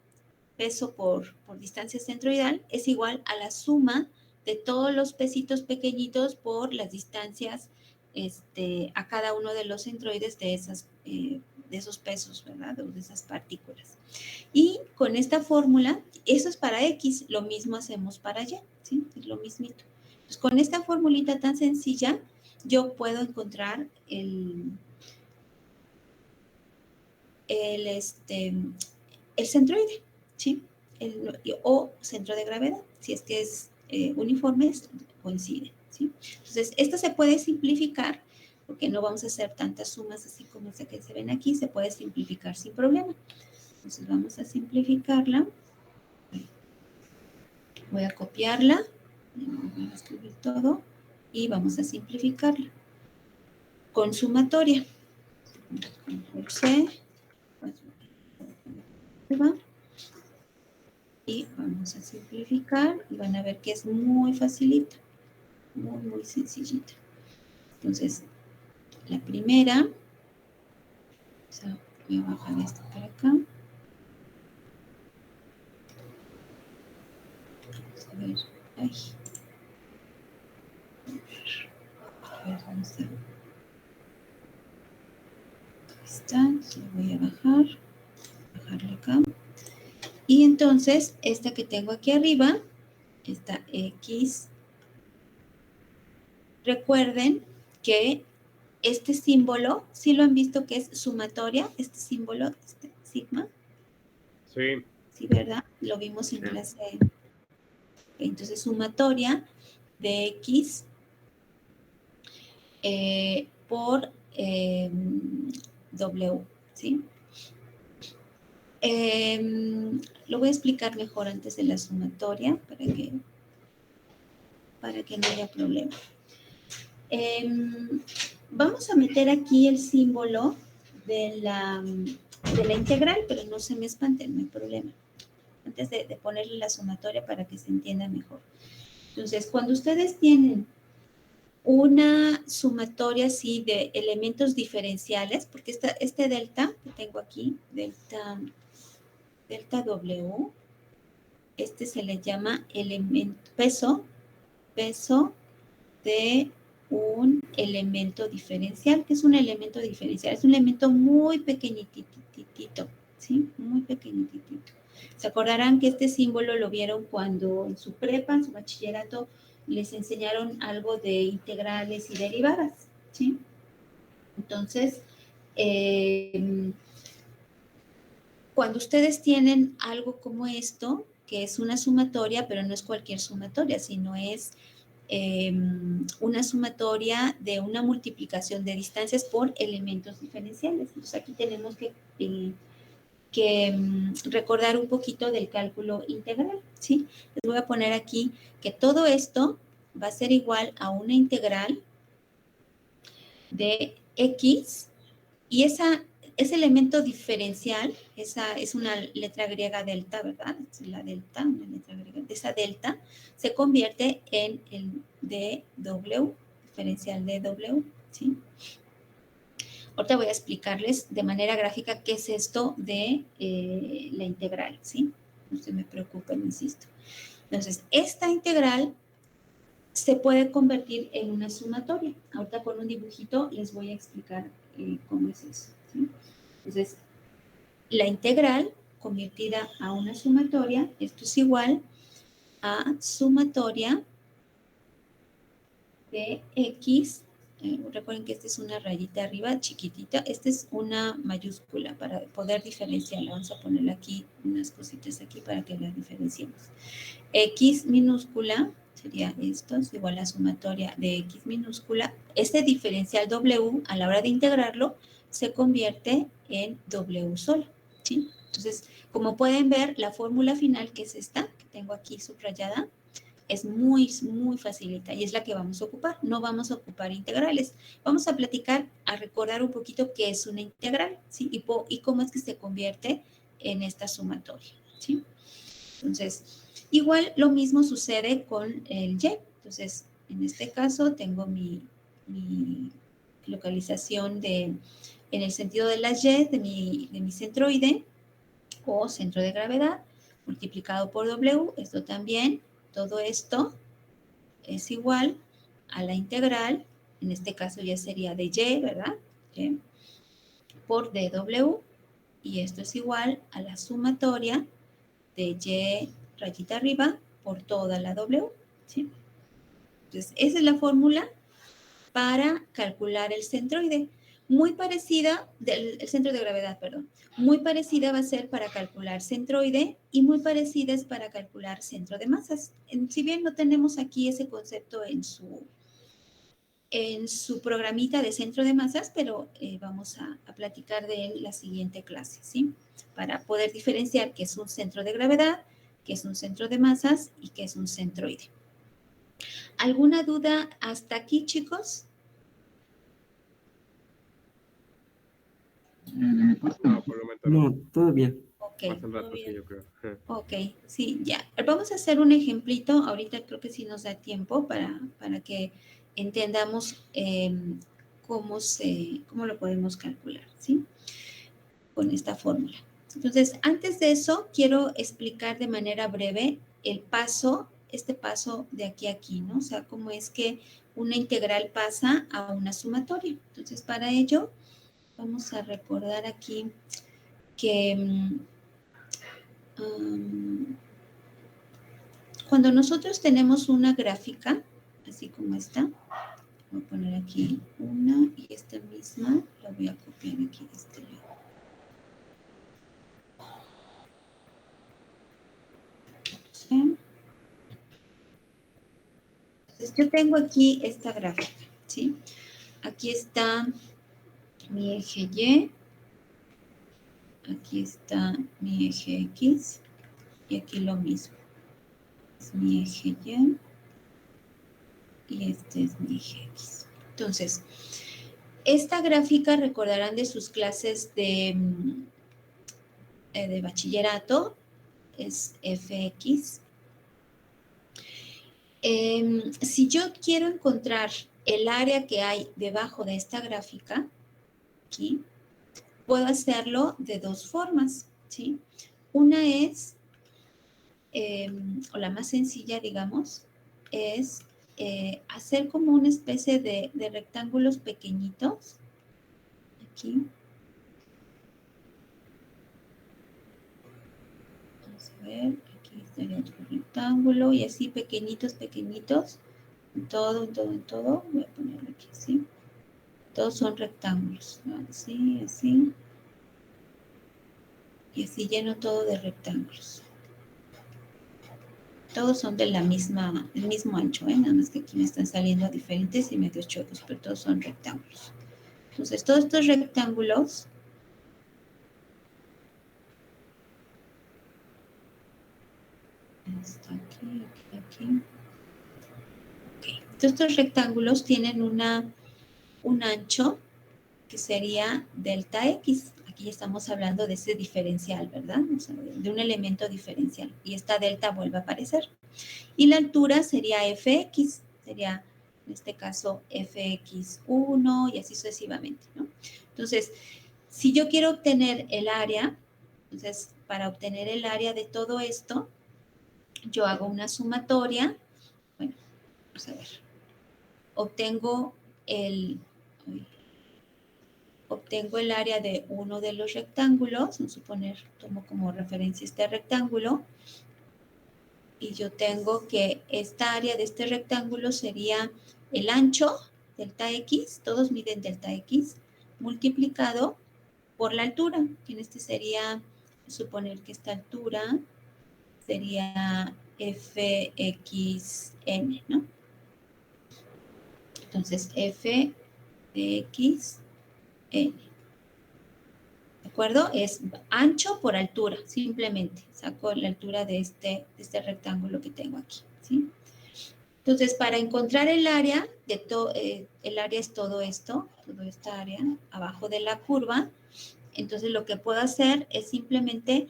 peso por distancia centroidal, es igual a la suma de todos los pesitos pequeñitos por las distancias a cada uno de los centroides de esos pesos, ¿verdad? O de esas partículas. Y con esta fórmula, eso es para X, lo mismo hacemos para Y, ¿sí? Es lo mismito. Entonces, con esta formulita tan sencilla, yo puedo encontrar el centroide, ¿sí? O centro de gravedad. Si es que es uniforme, coincide, ¿sí? Entonces, esto se puede simplificar, porque no vamos a hacer tantas sumas así como esa que se ven aquí, se puede simplificar sin problema. Entonces, vamos a simplificarla. Voy a copiarla, voy a escribir todo, y vamos a simplificarla. Con sumatoria. Control C. Y vamos a simplificar, y van a ver que es muy facilito, muy sencillito. Entonces, la primera, o sea, voy a bajar esto para acá. Vamos a ver, ay. A ver, vamos a ver. Ahí está, lo voy a bajarlo acá. Y entonces, esta que tengo aquí arriba, esta X, recuerden que este símbolo, ¿sí lo han visto que es sumatoria? Este símbolo, este sigma. Sí. Sí, ¿verdad? Lo vimos en clase. Entonces, sumatoria de X por W, ¿sí? Lo voy a explicar mejor antes de la sumatoria para que no haya problema. Vamos a meter aquí el símbolo de la integral, pero no se me espanten, no hay problema. Antes de ponerle la sumatoria para que se entienda mejor. Entonces, cuando ustedes tienen una sumatoria así de elementos diferenciales, porque este delta que tengo aquí, delta W, este se le llama peso de un elemento diferencial. ¿Qué es un elemento diferencial? Es un elemento muy pequeñitito, ¿sí? Muy pequeñitito. Se acordarán que este símbolo lo vieron cuando en su prepa, en su bachillerato, les enseñaron algo de integrales y derivadas, ¿sí? Entonces, cuando ustedes tienen algo como esto, que es una sumatoria, pero no es cualquier sumatoria, sino es una sumatoria de una multiplicación de distancias por elementos diferenciales. Entonces, aquí tenemos que recordar un poquito del cálculo integral, ¿sí? Les voy a poner aquí que todo esto va a ser igual a una integral de X, y ese elemento diferencial, esa es una letra griega delta, ¿verdad? Es la delta, una letra griega. Esa delta se convierte en el dw, diferencial de w, ¿sí? Ahorita voy a explicarles de manera gráfica qué es esto de la integral, ¿sí? No se me preocupen, insisto. Entonces, esta integral se puede convertir en una sumatoria. Ahorita con un dibujito les voy a explicar cómo es eso, ¿sí? Entonces, la integral convertida a una sumatoria, esto es igual a sumatoria de X. Recuerden que esta es una rayita arriba, chiquitita. Esta es una mayúscula para poder diferenciarla. Vamos a ponerle aquí unas cositas aquí para que la diferenciemos. X minúscula sería esto, es igual a sumatoria de X minúscula. Este diferencial W, a la hora de integrarlo, se convierte en W solo, ¿sí? Entonces, como pueden ver, la fórmula final, que es esta, que tengo aquí subrayada, es muy facilita y es la que vamos a ocupar. No vamos a ocupar integrales. Vamos a platicar, a recordar un poquito qué es una integral, ¿sí? Y cómo es que se convierte en esta sumatoria, ¿sí? Entonces, igual lo mismo sucede con el Y. Entonces, en este caso tengo mi localización en el sentido de las Y de mi centroide o centro de gravedad multiplicado por W. Esto también, todo esto es igual a la integral, en este caso ya sería de Y, ¿verdad? Y por dW, y esto es igual a la sumatoria de Y rayita arriba por toda la W, ¿sí? Entonces, esa es la fórmula para calcular el centroide. Muy parecida, el centro de gravedad, perdón. Muy parecida va a ser para calcular centroide y muy parecida es para calcular centro de masas. Si bien no tenemos aquí ese concepto en su programita de centro de masas, pero vamos a platicar de él la siguiente clase, ¿sí? Para poder diferenciar qué es un centro de gravedad, qué es un centro de masas y qué es un centroide. ¿Alguna duda hasta aquí, chicos? No, por el momento no. No, todo bien. Ok. Más al Todo rato sí, bien. yo creo. Ok, sí, ya. Vamos a hacer un ejemplito. Ahorita creo que sí nos da tiempo para que entendamos cómo lo podemos calcular, ¿sí? Con esta fórmula. Entonces, antes de eso, quiero explicar de manera breve este paso de aquí a aquí, ¿no? O sea, cómo es que una integral pasa a una sumatoria. Entonces, para ello, vamos a recordar aquí que cuando nosotros tenemos una gráfica, así como esta, voy a poner aquí una y esta misma la voy a copiar aquí de este lado. ¿Sí? Entonces, yo tengo aquí esta gráfica, ¿sí? Aquí está mi eje Y, aquí está mi eje X y aquí lo mismo. Es mi eje Y este es mi eje X. Entonces, esta gráfica recordarán de sus clases de bachillerato, es fx. Si yo quiero encontrar el área que hay debajo de esta gráfica, aquí, puedo hacerlo de dos formas, ¿sí? Una es, o la más sencilla, digamos, es hacer como una especie de rectángulos pequeñitos, aquí. Vamos a ver, aquí estaría otro rectángulo y así pequeñitos, pequeñitos. En todo, voy a ponerlo aquí así. Todos son rectángulos, ¿no? Así, así. Y así lleno todo de rectángulos. Todos son del mismo ancho, ¿eh? Nada más que aquí me están saliendo diferentes y medio chuecos, pero todos son rectángulos. Entonces, todos estos rectángulos está aquí, aquí, aquí. Okay. Entonces, estos rectángulos tienen un ancho que sería delta X. Aquí ya estamos hablando de ese diferencial, ¿verdad? O sea, de un elemento diferencial. Y esta delta vuelve a aparecer. Y la altura sería Fx, sería en este caso Fx1 y así sucesivamente, ¿no? Entonces, si yo quiero obtener el área, entonces para obtener el área de todo esto, yo hago una sumatoria. Bueno, vamos a ver. Obtengo el área de uno de los rectángulos, vamos a suponer, tomo como referencia este rectángulo, y yo tengo que esta área de este rectángulo sería el ancho, delta X, todos miden delta X, multiplicado por la altura, que en este sería, suponer que esta altura sería Fxn, ¿no? Entonces, F de X, N. ¿De acuerdo? Es ancho por altura, simplemente. Saco la altura de este rectángulo que tengo aquí, ¿sí? Entonces, para encontrar el área, el área es todo esto, toda esta área abajo de la curva. Entonces, lo que puedo hacer es simplemente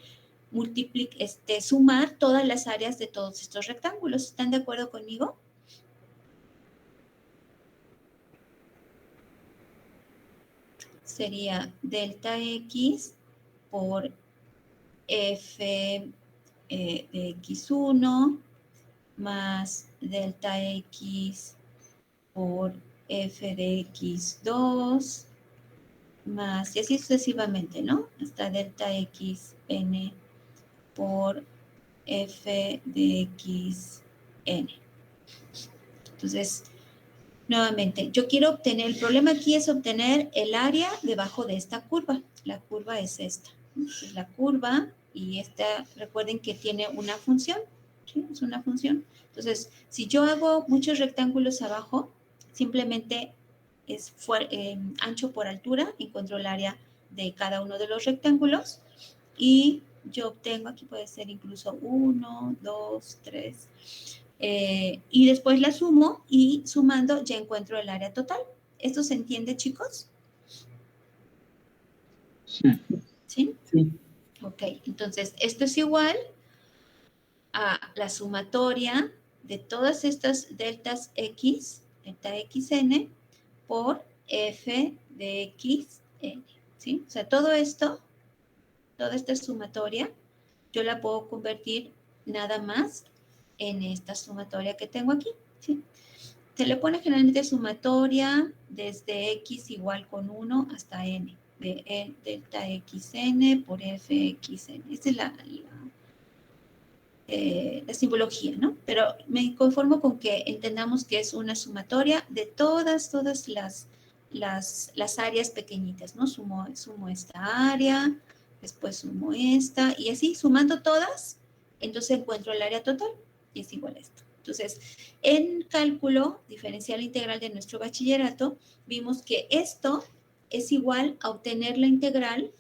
sumar todas las áreas de todos estos rectángulos. ¿Están de acuerdo conmigo? Sería delta X por F de X1 más delta X por F de X2 más, y así sucesivamente, ¿no? Hasta delta Xn por F de Xn. Entonces, Nuevamente, yo quiero obtener, el problema aquí es obtener el área debajo de esta curva. La curva es esta. Entonces, la curva y esta, recuerden que tiene una función. ¿Sí? Es una función. Entonces, si yo hago muchos rectángulos abajo, simplemente es ancho por altura, encuentro el área de cada uno de los rectángulos y yo obtengo, aquí puede ser incluso 1, 2, 3, y después la sumo y sumando ya encuentro el área total. ¿Esto se entiende, chicos? Sí. ¿Sí? Sí. Ok, entonces esto es igual a la sumatoria de todas estas deltas x, delta xn, por f de xn, ¿sí? O sea, todo esto, toda esta sumatoria, yo la puedo convertir nada más en esta sumatoria que tengo aquí, ¿sí? Se le pone generalmente sumatoria desde x igual con 1 hasta n, de delta xn por fxn. Esta es la simbología, ¿no? Pero me conformo con que entendamos que es una sumatoria de todas las áreas pequeñitas, ¿no? Sumo esta área, después sumo esta, y así sumando todas, entonces encuentro el área total y es igual a esto. Entonces, en cálculo diferencial integral de nuestro bachillerato, vimos que esto es igual a obtener la integral,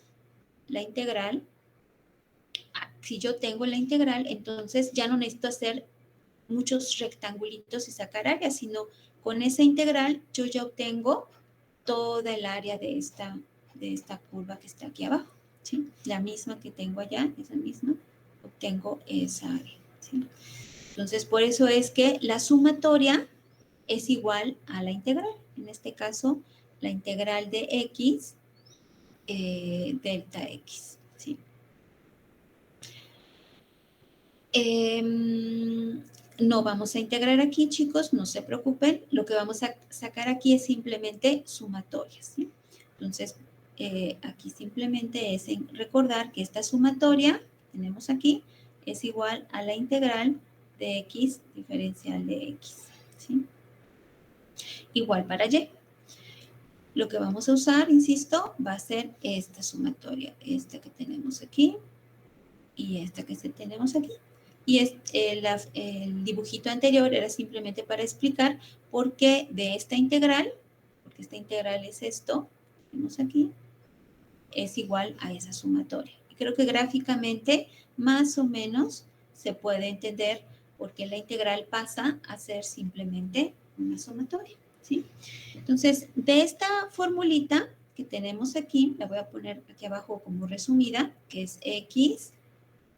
si yo tengo la integral, entonces ya no necesito hacer muchos rectangulitos y sacar áreas, sino con esa integral yo ya obtengo toda el área de esta curva que está aquí abajo, ¿sí? La misma que tengo allá, esa misma, obtengo esa área, ¿sí? Entonces, por eso es que la sumatoria es igual a la integral. En este caso, la integral de x, delta x, ¿sí? No vamos a integrar aquí, chicos, no se preocupen. Lo que vamos a sacar aquí es simplemente sumatorias, ¿sí? Entonces, aquí simplemente es recordar que esta sumatoria que tenemos aquí es igual a la integral de x diferencial de x, ¿sí? Igual para y. Lo que vamos a usar, insisto, va a ser esta sumatoria, esta que tenemos aquí y esta que tenemos aquí. Y el dibujito anterior era simplemente para explicar por qué de esta integral, porque esta integral es esto, que tenemos aquí, es igual a esa sumatoria. Y creo que gráficamente más o menos se puede entender por qué la integral pasa a ser simplemente una sumatoria, ¿sí? Entonces, de esta formulita que tenemos aquí, la voy a poner aquí abajo como resumida, que es x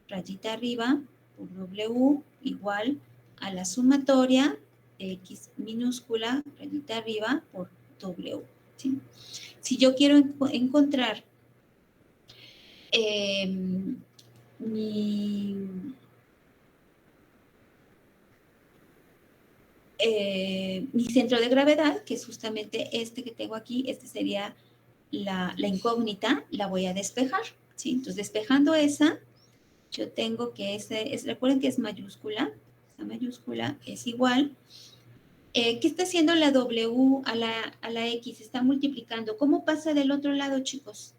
rayita arriba por W igual a la sumatoria de X minúscula, rayita arriba por W. ¿Sí? Si yo quiero encontrar mi centro de gravedad, que es justamente este que tengo aquí, este sería la incógnita, la voy a despejar. ¿Sí? Entonces, despejando esa, yo tengo que recuerden que es mayúscula, esa mayúscula es igual. ¿Qué está haciendo la W a la X? Está multiplicando. ¿Cómo pasa del otro lado, chicos?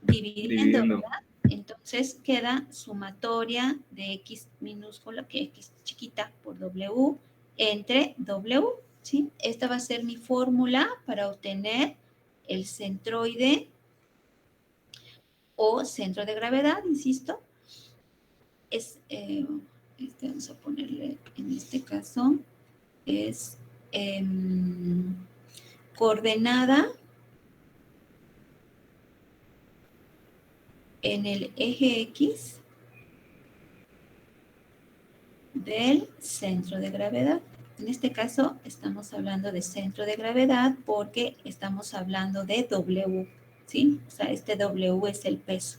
Dividiendo, ¿verdad? Entonces queda sumatoria de X minúscula, que X chiquita, por W, entre W, ¿sí? Esta va a ser mi fórmula para obtener el centroide o centro de gravedad, insisto. Vamos a ponerle, en este caso, es coordenada en el eje X del centro de gravedad. En este caso, estamos hablando de centro de gravedad porque estamos hablando de W, ¿sí? O sea, este W es el peso.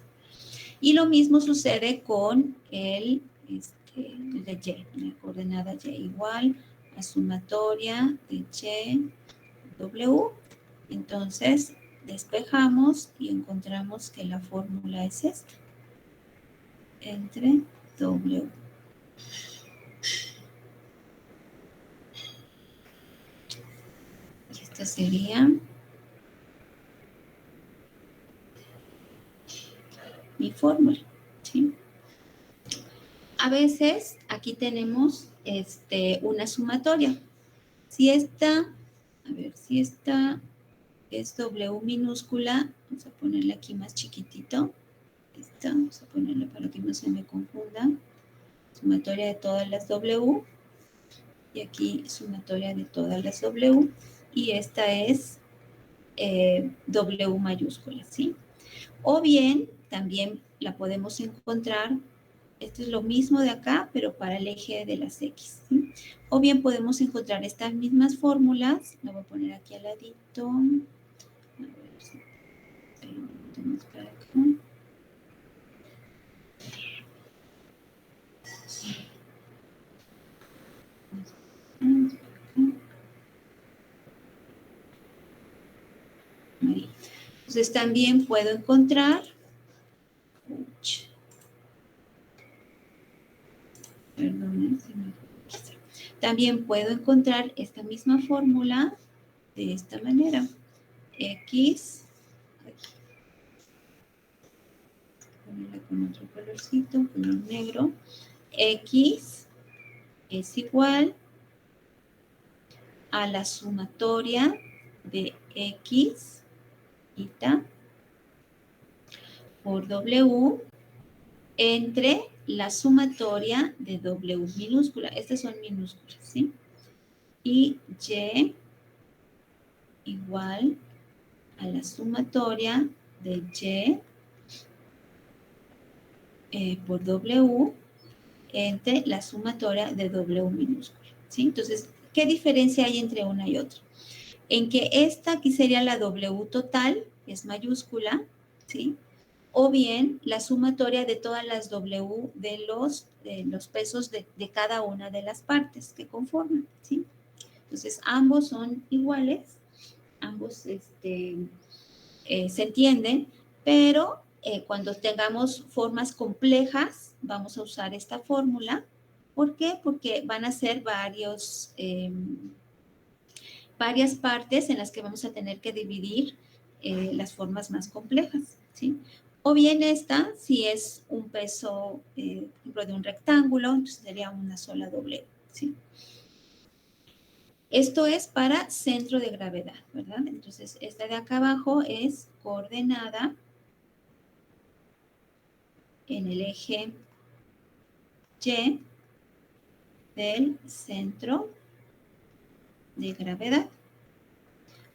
Y lo mismo sucede con el de Y, la coordenada Y igual a sumatoria de Y, W. Entonces, despejamos y encontramos que la fórmula es esta, entre W. Esta sería mi fórmula, ¿sí? A veces aquí tenemos una sumatoria. Si esta, a ver, si esta es W minúscula, vamos a ponerle aquí más chiquitito. Esta, vamos a ponerle para que no se me confunda. Sumatoria de todas las W. Y aquí sumatoria de todas las W. Y esta es W mayúscula, ¿sí? O bien, también la podemos encontrar, esto es lo mismo de acá, pero para el eje de las X, ¿sí? O bien podemos encontrar estas mismas fórmulas, la voy a poner aquí al ladito, a ver si lo metemos para acá. Ahí. Entonces también puedo encontrar, perdón, también puedo encontrar esta misma fórmula de esta manera. X, ponerla con otro colorcito, color negro. X es igual a la sumatoria de X, eta, por W, entre la sumatoria de W minúscula. Estas son minúsculas, ¿sí? Y Y igual a la sumatoria de Y por W entre la sumatoria de W minúscula, ¿sí? Entonces, ¿qué diferencia hay entre una y otra? En que esta aquí sería la W total, que es mayúscula, ¿sí? O bien la sumatoria de todas las W de los pesos de cada una de las partes que conforman, ¿sí? Entonces, ambos son iguales, ambos se entienden, pero cuando tengamos formas complejas, vamos a usar esta fórmula. ¿Por qué? Porque van a ser varias partes en las que vamos a tener que dividir las formas más complejas, ¿sí? O bien esta, si es un peso, por ejemplo, de un rectángulo, entonces sería una sola W, ¿sí? Esto es para centro de gravedad, ¿verdad? Entonces, esta de acá abajo es coordenada en el eje Y del centro de gravedad.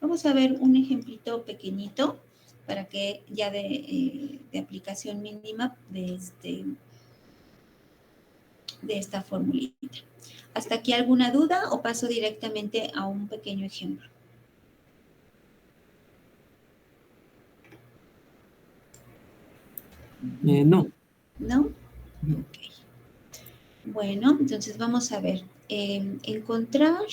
Vamos a ver un ejemplito pequeñito para que ya de aplicación mínima de esta formulita. ¿Hasta aquí alguna duda o paso directamente a un pequeño ejemplo? No. ¿No? Ok. Bueno, entonces vamos a ver. Encontrar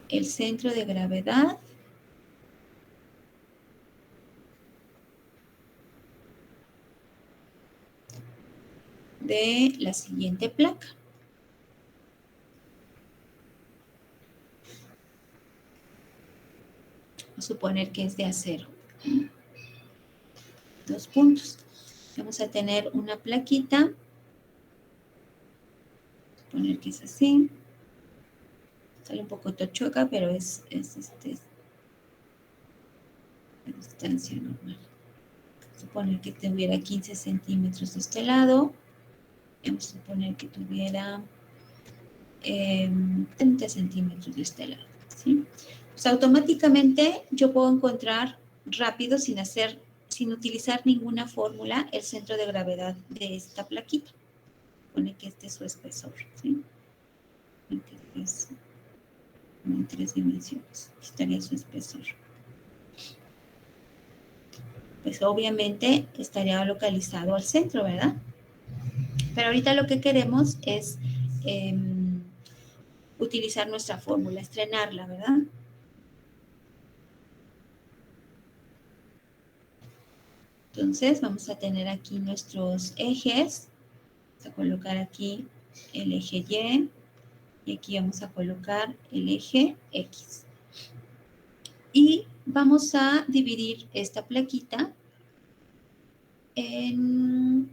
el centro de gravedad de la siguiente placa. Vamos a suponer que es de acero. 2 puntos. Vamos a tener una plaquita. Poner que es así. Sale un poco tochueca, pero es la distancia normal. Suponer que tuviera 15 centímetros de este lado. Vamos a suponer que tuviera 30 centímetros de este lado, ¿sí? Pues automáticamente yo puedo encontrar rápido, sin utilizar ninguna fórmula, el centro de gravedad de esta plaquita. Supone que este es su espesor, ¿sí? Es en 3 dimensiones. Aquí estaría su espesor. Pues obviamente estaría localizado al centro, ¿verdad? Pero ahorita lo que queremos es utilizar nuestra fórmula, estrenarla, ¿verdad? Entonces vamos a tener aquí nuestros ejes. Vamos a colocar aquí el eje Y Y aquí vamos a colocar el eje X. Y vamos a dividir esta plaquita en...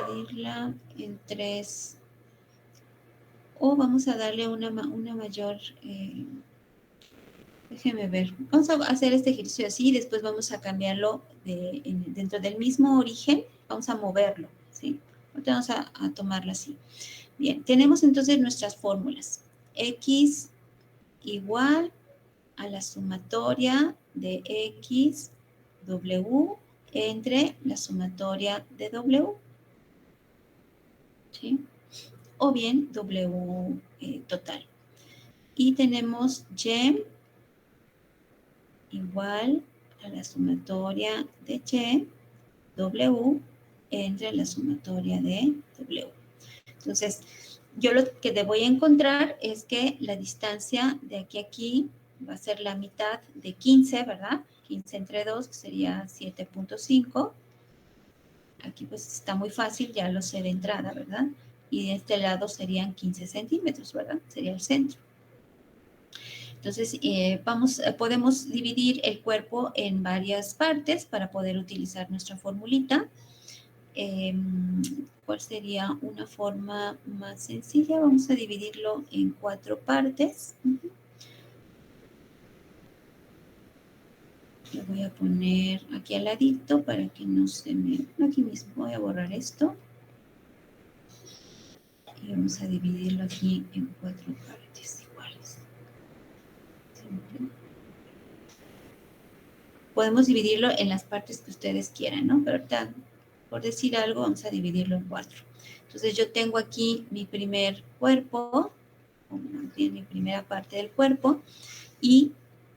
dividirla en 3. O vamos a darle una mayor... déjeme ver. Vamos a hacer este ejercicio así y después vamos a cambiarlo dentro del mismo origen. Vamos a moverlo, ¿sí? Ahorita vamos a tomarlo así. Bien, tenemos entonces nuestras fórmulas. X igual a la sumatoria de X, W, entre la sumatoria de W, ¿sí? O bien W total. Y tenemos Y igual a la sumatoria de Y, W, entre la sumatoria de W. Entonces, yo lo que te voy a encontrar es que la distancia de aquí a aquí va a ser la mitad de 15, ¿verdad? 15 entre 2 sería 7.5. Aquí pues está muy fácil, ya lo sé de entrada, ¿verdad? Y de este lado serían 15 centímetros, ¿verdad? Sería el centro. Entonces, podemos dividir el cuerpo en varias partes para poder utilizar nuestra formulita. ¿Cuál sería una forma más sencilla? Vamos a dividirlo en 4 partes. Lo voy a poner aquí al ladito para que no se me... Aquí mismo voy a borrar esto. Y vamos a dividirlo aquí en 4 partes iguales. Podemos dividirlo en las partes que ustedes quieran, ¿no? Pero ahorita, por decir algo, vamos a dividirlo en 4. Entonces, yo tengo aquí mi primer cuerpo, mi primera parte del cuerpo, y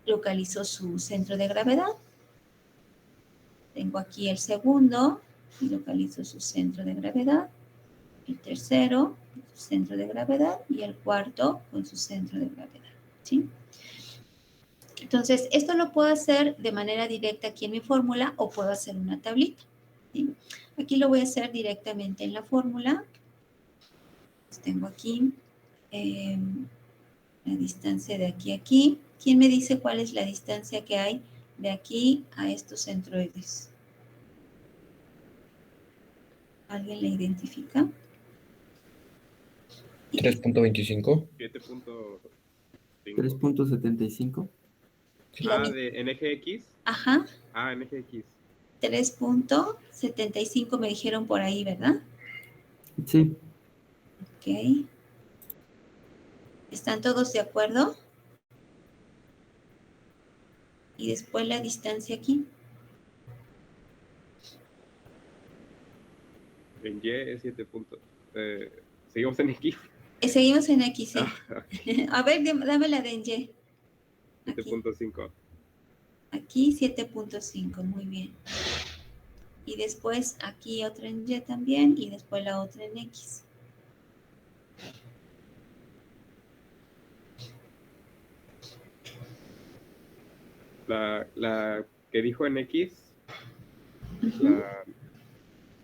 localizo su centro de gravedad. Tengo aquí el segundo, y localizo su centro de gravedad. El tercero, su centro de gravedad, y el cuarto con su centro de gravedad, ¿sí? Entonces, esto lo puedo hacer de manera directa aquí en mi fórmula o puedo hacer una tablita, ¿sí? Aquí lo voy a hacer directamente en la fórmula. Tengo aquí la distancia de aquí a aquí. ¿Quién me dice cuál es la distancia que hay de aquí a estos centroides? ¿Alguien la identifica? 3.25. 7.5. 3.75. ¿En eje X? Ajá. En eje X. 3.75 me dijeron por ahí, ¿verdad? Sí. Ok. ¿Están todos de acuerdo? Y después la distancia aquí. En Y es 7. Seguimos en X. Seguimos en X, sí. A ver, dame la de en Y. 7.5. Aquí 7.5, muy bien. Y después aquí otra en Y también y después la otra en X. La que dijo en X,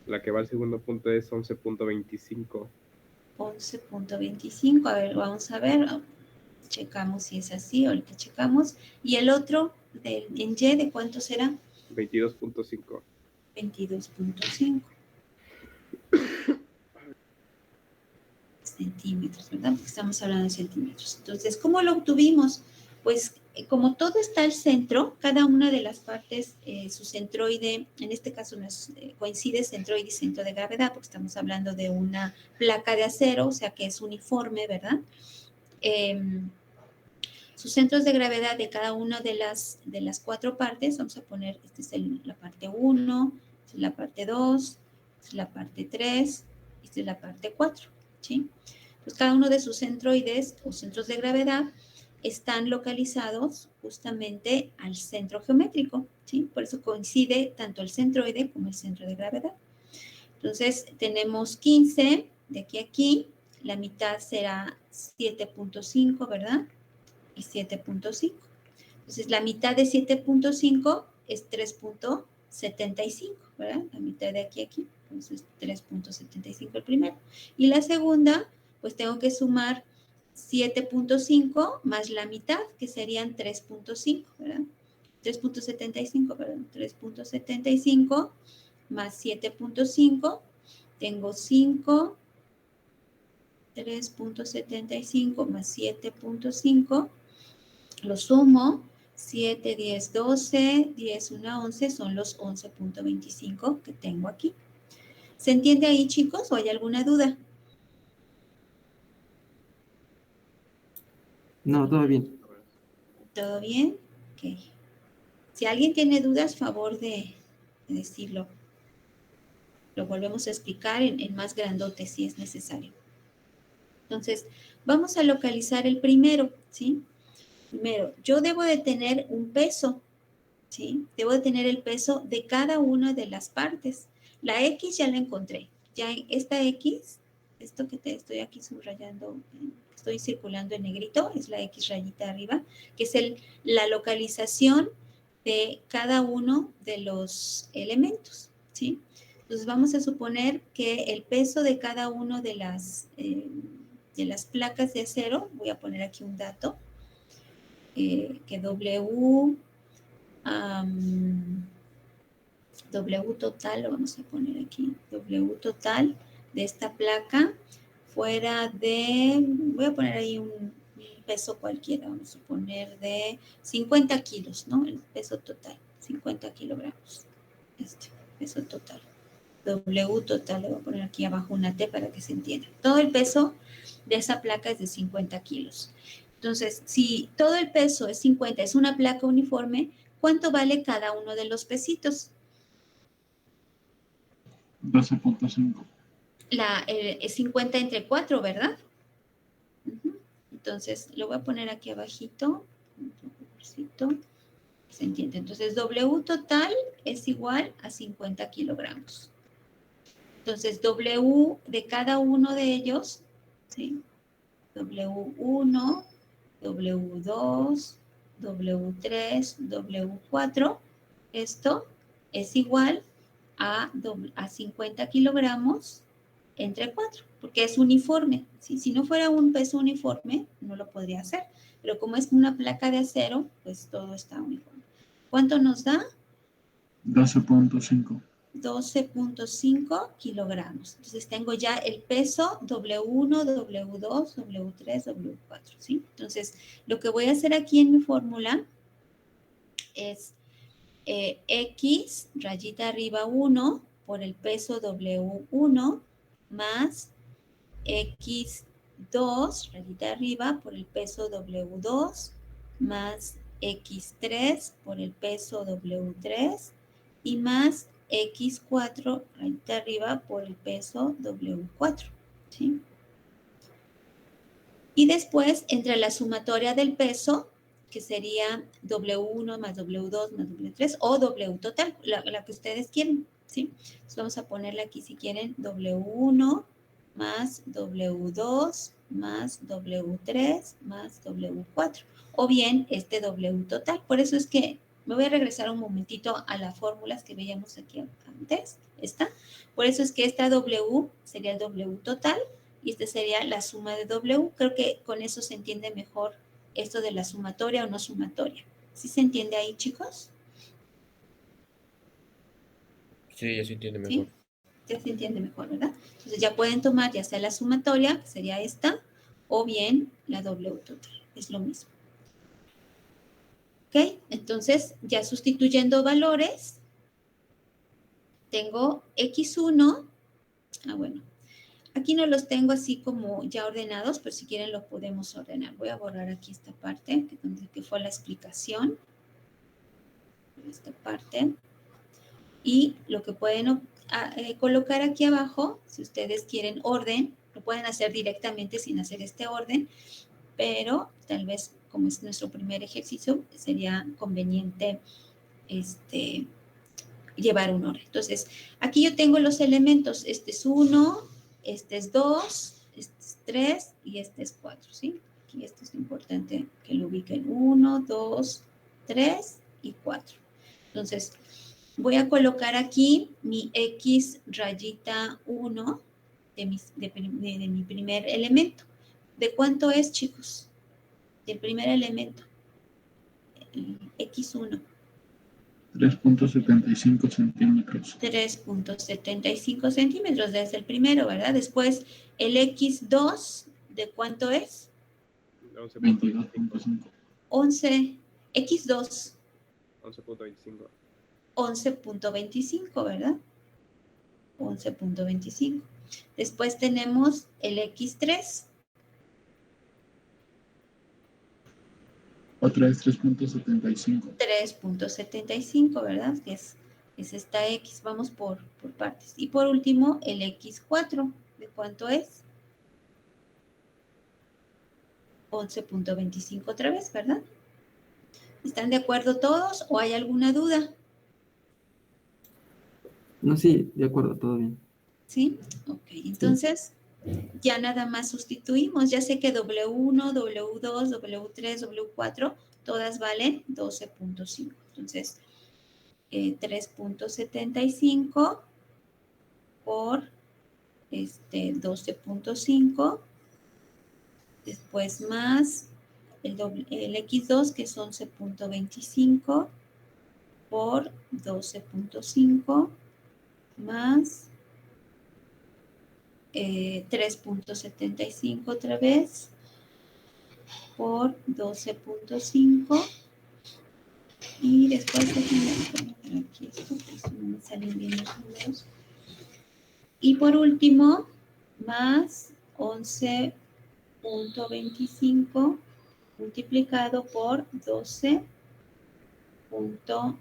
la que va al segundo punto es 11.25. 11.25, a ver, vamos a ver. Checamos si es así, ahorita checamos. ¿Y el otro en Y de cuánto será? 22.5. 22.5 centímetros, ¿verdad? Porque estamos hablando de centímetros. Entonces, ¿cómo lo obtuvimos? Pues como todo está al centro, cada una de las partes, su centroide, en este caso coincide centroide y centro de gravedad, porque estamos hablando de una placa de acero, o sea que es uniforme, ¿verdad? Sus centros de gravedad de cada una de las 4 partes, vamos a poner, esta es la parte 1, esta es la parte 2, esta es la parte 3, esta es la parte 4, ¿sí? Pues cada uno de sus centroides o centros de gravedad están localizados justamente al centro geométrico, ¿sí? Por eso coincide tanto el centroide como el centro de gravedad. Entonces, tenemos 15 de aquí a aquí, la mitad será 7.5, ¿verdad? Y 7.5. Entonces, la mitad de 7.5 es 3.75, ¿verdad? La mitad de aquí a aquí. Entonces, 3.75 el primero. Y la segunda, pues tengo que sumar 7.5 más la mitad, que serían 3.5, ¿verdad? 3.75, perdón. 3.75 más 7.5. Tengo 5. 3.75 más 7.5. Lo sumo. 7, 10, 12, 10, 1, 11 son los 11.25 que tengo aquí. ¿Se entiende ahí, chicos? ¿O hay alguna duda? No, todo bien. ¿Todo bien? Ok. Si alguien tiene dudas, favor de decirlo. Lo volvemos a explicar en más grandote si es necesario. Entonces, vamos a localizar el primero, ¿sí? Primero, yo debo de tener un peso, ¿sí? Debo de tener el peso de cada una de las partes. La X ya la encontré. Ya esta X, esto que te estoy aquí subrayando, estoy circulando en negrito, es la X rayita arriba, que es la localización de cada uno de los elementos, ¿sí? Entonces vamos a suponer que el peso de cada uno de las placas de acero, voy a poner aquí un dato, que W total, lo vamos a poner aquí, W total de esta placa fuera de, voy a poner ahí un peso cualquiera, vamos a poner de 50 kilos, ¿no? El peso total, 50 kilogramos, este peso total. W total, le voy a poner aquí abajo una T para que se entienda. Todo el peso de esa placa es de 50 kilos. Entonces, si todo el peso es 50, es una placa uniforme, ¿cuánto vale cada uno de los pesitos? 12.5. Es 50 entre 4, ¿verdad? Entonces, lo voy a poner aquí abajito. Se entiende. Entonces, W total es igual a 50 kilogramos. Entonces, W de cada uno de ellos, ¿sí? W1, W2, W3, W4, esto es igual a 50 kilogramos entre 4, porque es uniforme. ¿Sí? Si no fuera un peso uniforme, no lo podría hacer, pero como es una placa de acero, pues todo está uniforme. ¿Cuánto nos da? 12.5. 12.5 kilogramos. Entonces tengo ya el peso W1, W2, W3, W4, ¿sí? Entonces, lo que voy a hacer aquí en mi fórmula es X, rayita arriba 1, por el peso W1, más X2, rayita arriba, por el peso W2, más X3 por el peso W3 y más X4, rayita arriba, por el peso W4, ¿sí? Y después, entre la sumatoria del peso, que sería W1 más W2 más W3 o W total, la que ustedes quieren, ¿sí? Entonces vamos a ponerle aquí, si quieren, W1 más W2 más W3 más W4, o bien este W total. Por eso es que me voy a regresar un momentito a las fórmulas que veíamos aquí antes, esta. Por eso es que esta W sería el W total, y esta sería la suma de W. Creo que con eso se entiende mejor esto de la sumatoria o no sumatoria. ¿Sí se entiende ahí, chicos? Sí, ya se entiende mejor. ¿Sí? Ya se entiende mejor, ¿verdad? Entonces ya pueden tomar ya sea la sumatoria, que sería esta, o bien la W total. Es lo mismo. ¿Ok? Entonces, ya sustituyendo valores, tengo X1. Bueno. Aquí no los tengo así como ya ordenados, pero si quieren lo podemos ordenar. Voy a borrar aquí esta parte, que fue la explicación. Esta parte. Y lo que pueden colocar aquí abajo, si ustedes quieren orden, lo pueden hacer directamente sin hacer este orden, pero tal vez como es nuestro primer ejercicio, sería conveniente llevar un orden. Entonces, aquí yo tengo los elementos. Este es 1, este es 2, este es 3 y este es 4, ¿sí? Aquí esto es importante que lo ubiquen. 1, 2, 3 y 4. Entonces, voy a colocar aquí mi X rayita 1 de mi primer elemento. ¿De cuánto es, chicos? Del primer elemento. El X1. 3.75 centímetros. 3.75 centímetros desde el primero, ¿verdad? Después, el X2, ¿de cuánto es? 22.5. 11. X2, 11.25. 11.25, ¿verdad? 11.25. Después tenemos el X3. Otra vez 3.75. 3.75, ¿verdad? Que es esta X. Vamos por partes. Y por último, el X4. ¿De cuánto es? 11.25 otra vez, ¿verdad? ¿Están de acuerdo todos o hay alguna duda? No, sí, de acuerdo, todo bien. ¿Sí? Ok, entonces ya nada más sustituimos. Ya sé que W1, W2, W3, W4, todas valen 12.5. Entonces, 3.75 por 12.5, después más el X2, que es 11.25 por 12.5, más 3.75 otra vez por 12.5, y después déjenme colocar aquí esto, porque si no me salen bien los números. Y por último, más 11.25 multiplicado por 12.5.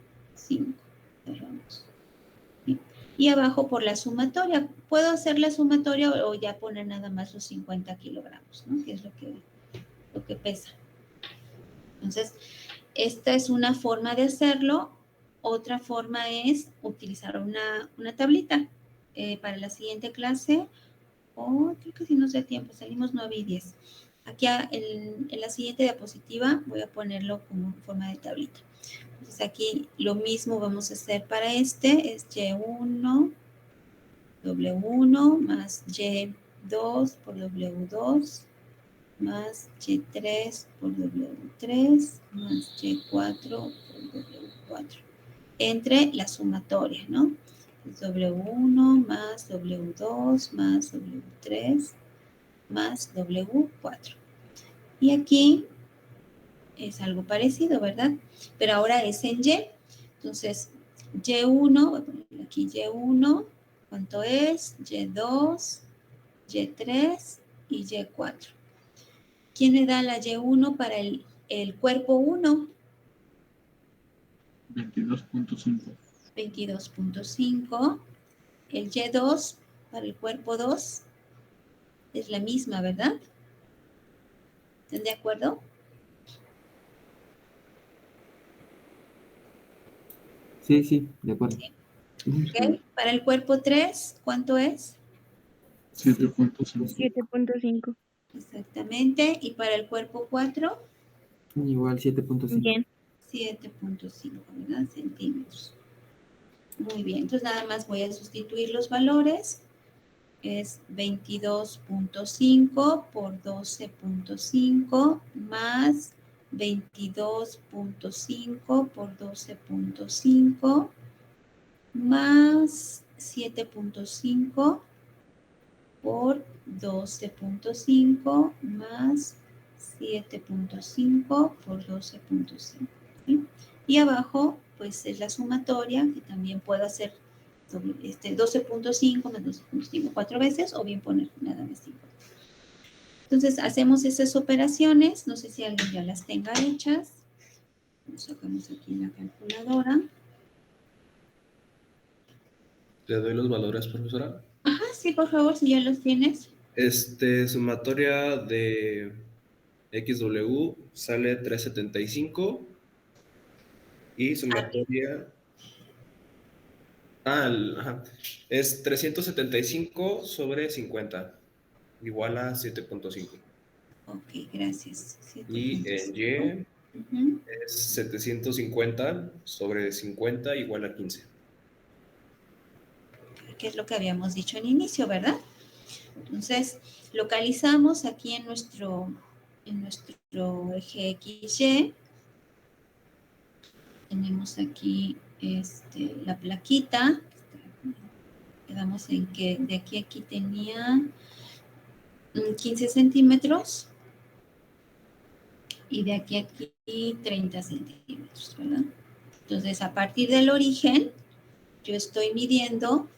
Y abajo por la sumatoria. Puedo hacer la sumatoria o ya poner nada más los 50 kilogramos, ¿no? Que es lo que pesa. Entonces, esta es una forma de hacerlo. Otra forma es utilizar una tablita. Para la siguiente clase, creo que si nos da tiempo, salimos 9 y 10. Aquí en la siguiente diapositiva voy a ponerlo como forma de tablita. Entonces aquí lo mismo vamos a hacer para este, es Y1, W1 más Y2 por W2 más Y3 por W3 más Y4 por W4 entre la sumatoria, ¿no? Es W1 más W2 más W3 más W4. Y aquí es algo parecido, ¿verdad? Pero ahora es en Y. Entonces, Y1, voy a poner aquí Y1, ¿cuánto es? Y2, Y3 y Y4. ¿Quién le da la Y1 para el cuerpo 1? 22.5. 22.5. El Y2 para el cuerpo 2 es la misma, ¿verdad? ¿Están de acuerdo? Sí, sí, de acuerdo. Sí. Ujú. ¿Ok? Para el cuerpo 3, ¿cuánto es? 7.5. 7.5. Exactamente. ¿Y para el cuerpo 4? Igual 7.5. Bien. 7.5, ¿verdad? Centímetros. Muy bien. Entonces nada más voy a sustituir los valores. Es 22.5 por 12.5 más 22.5 por 12.5 más 7.5 por 12.5 más 7.5 por 12.5. ¿Sí? Y abajo, pues es la sumatoria, que también puedo hacer 12.5 más 12.5 4 veces, o bien poner nada más 5. Entonces, hacemos esas operaciones. No sé si alguien ya las tenga hechas. Sacamos aquí la calculadora. Le doy los valores, profesora. Ajá, sí, por favor, si ya los tienes. Sumatoria de XW sale 375 y sumatoria es 375 sobre 50 igual a 7.5 Ok, gracias. y en 7.5. Y Ujú. es 750 sobre 50 igual a 15. que es lo que habíamos dicho al inicio, ¿verdad? Entonces, localizamos aquí en nuestro eje XY. Tenemos aquí la plaquita. Quedamos en que de aquí a aquí tenía 15 centímetros y de aquí a aquí 30 centímetros, ¿verdad? Entonces, a partir del origen, yo estoy midiendo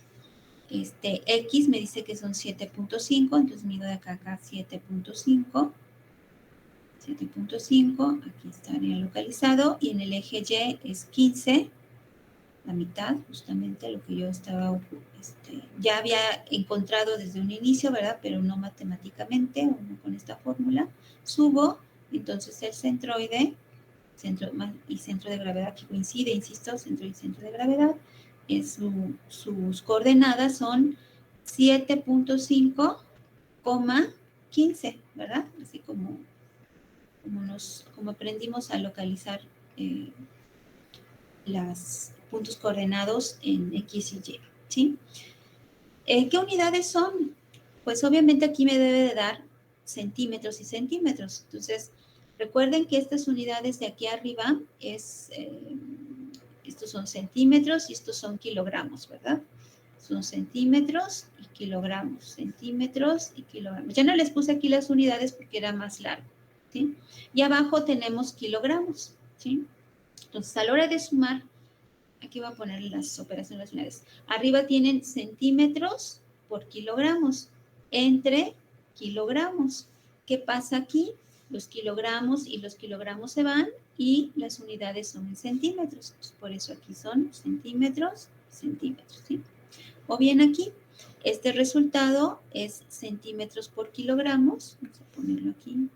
X, me dice que son 7.5, entonces mido de acá a acá 7.5. 7.5, aquí estaría localizado, y en el eje Y es 15, la mitad, justamente lo que yo estaba, ya había encontrado desde un inicio, ¿verdad? Pero no matemáticamente, o no con esta fórmula. Subo, entonces el centroide, centro de gravedad que coincide, insisto, centro y centro de gravedad, sus coordenadas son 7.5,15, ¿verdad? Así como aprendimos a localizar los puntos coordenados en X y Y, ¿sí? ¿Qué unidades son? Pues obviamente aquí me debe de dar centímetros y centímetros. Entonces, recuerden que estas unidades de aquí arriba estos son centímetros y estos son kilogramos, ¿verdad? Son centímetros y kilogramos, centímetros y kilogramos. Ya no les puse aquí las unidades porque era más largo, ¿sí? Y abajo tenemos kilogramos, ¿sí? Entonces, a la hora de sumar, aquí voy a poner las operaciones de las unidades. Arriba tienen centímetros por kilogramos, entre kilogramos. ¿Qué pasa aquí? Los kilogramos y los kilogramos se van y las unidades son en centímetros. Entonces, por eso aquí son centímetros, centímetros, ¿sí? O bien aquí, este resultado es centímetros por kilogramos. Vamos a ponerlo aquí.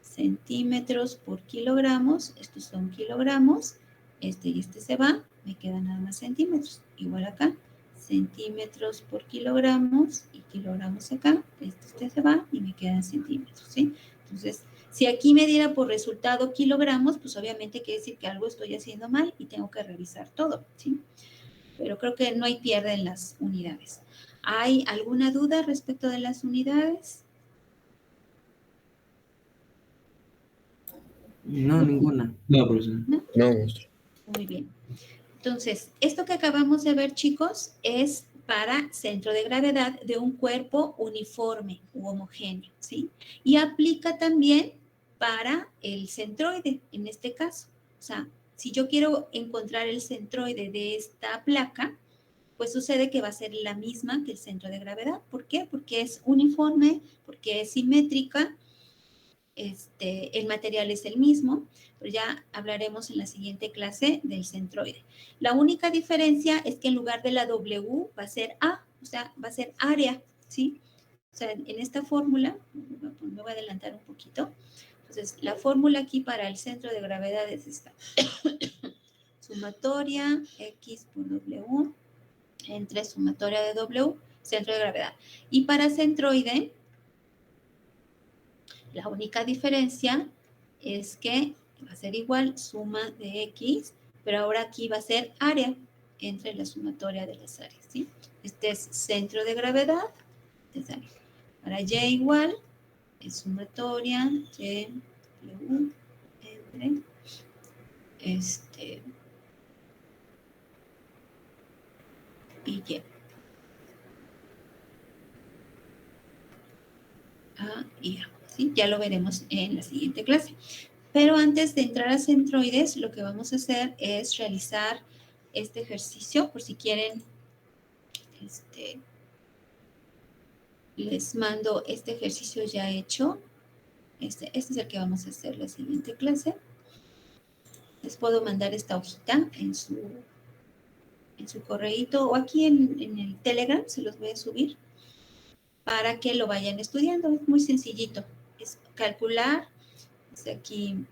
Centímetros por kilogramos. Estos son kilogramos. Y se va. Me quedan nada más centímetros. Igual acá. Centímetros por kilogramos y kilogramos acá. Este se va y me quedan centímetros, ¿sí? Entonces, si aquí me diera por resultado kilogramos, pues obviamente quiere decir que algo estoy haciendo mal y tengo que revisar todo, ¿sí? Pero creo que no hay pierde en las unidades. ¿Hay alguna duda respecto de las unidades? No, ninguna. No, profesor. ¿No? No, maestro. Muy bien. Entonces, esto que acabamos de ver, chicos, es para centro de gravedad de un cuerpo uniforme u homogéneo, ¿sí? Y aplica también para el centroide, en este caso. O sea, si yo quiero encontrar el centroide de esta placa, pues sucede que va a ser la misma que el centro de gravedad. ¿Por qué? Porque es uniforme, porque es simétrica, el material es el mismo, pero ya hablaremos en la siguiente clase del centroide. La única diferencia es que en lugar de la W va a ser A, o sea, va a ser área, ¿sí? O sea, en esta fórmula, me voy a adelantar un poquito. Entonces, la fórmula aquí para el centro de gravedad es esta. Sumatoria X por W entre sumatoria de W, centro de gravedad. Y para centroide, la única diferencia es que va a ser igual suma de X, pero ahora aquí va a ser área entre la sumatoria de las áreas, ¿sí? Este es centro de gravedad, este es área. Para Y igual, es sumatoria Y, W, entre y Y. A y A, ¿sí? Ya lo veremos en la siguiente clase. Pero antes de entrar a centroides, lo que vamos a hacer es realizar este ejercicio, por si quieren, les mando este ejercicio ya hecho. Este es el que vamos a hacer la siguiente clase. Les puedo mandar esta hojita en su correíto o aquí en el Telegram, se los voy a subir para que lo vayan estudiando. Es muy sencillito. Es calcular. Aquí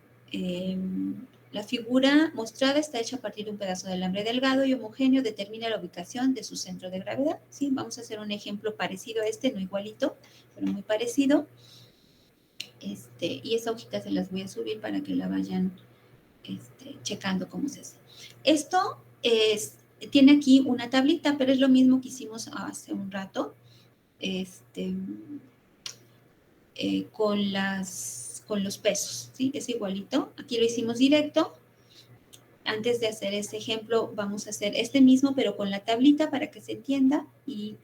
la figura mostrada está hecha a partir de un pedazo de alambre delgado y homogéneo. Determina la ubicación de su centro de gravedad. ¿Sí? Vamos a hacer un ejemplo parecido a este, no igualito, pero muy parecido. Y esa hojita se las voy a subir para que la vayan checando cómo se hace. Esto tiene aquí una tablita, pero es lo mismo que hicimos hace un rato, con los pesos, ¿sí? Es igualito. Aquí lo hicimos directo. Antes de hacer este ejemplo, vamos a hacer este mismo, pero con la tablita para que se entienda, y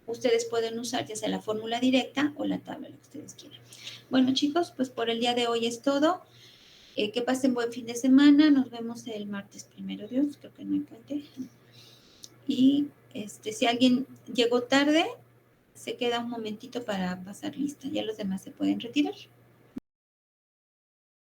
ustedes pueden usar ya sea la fórmula directa o la tabla, lo que ustedes quieran. Bueno, chicos, pues por el día de hoy es todo. Que pasen buen fin de semana. Nos vemos el martes, primero Dios. Creo que no hay puente. Y si alguien llegó tarde, se queda un momentito para pasar lista. Ya los demás se pueden retirar.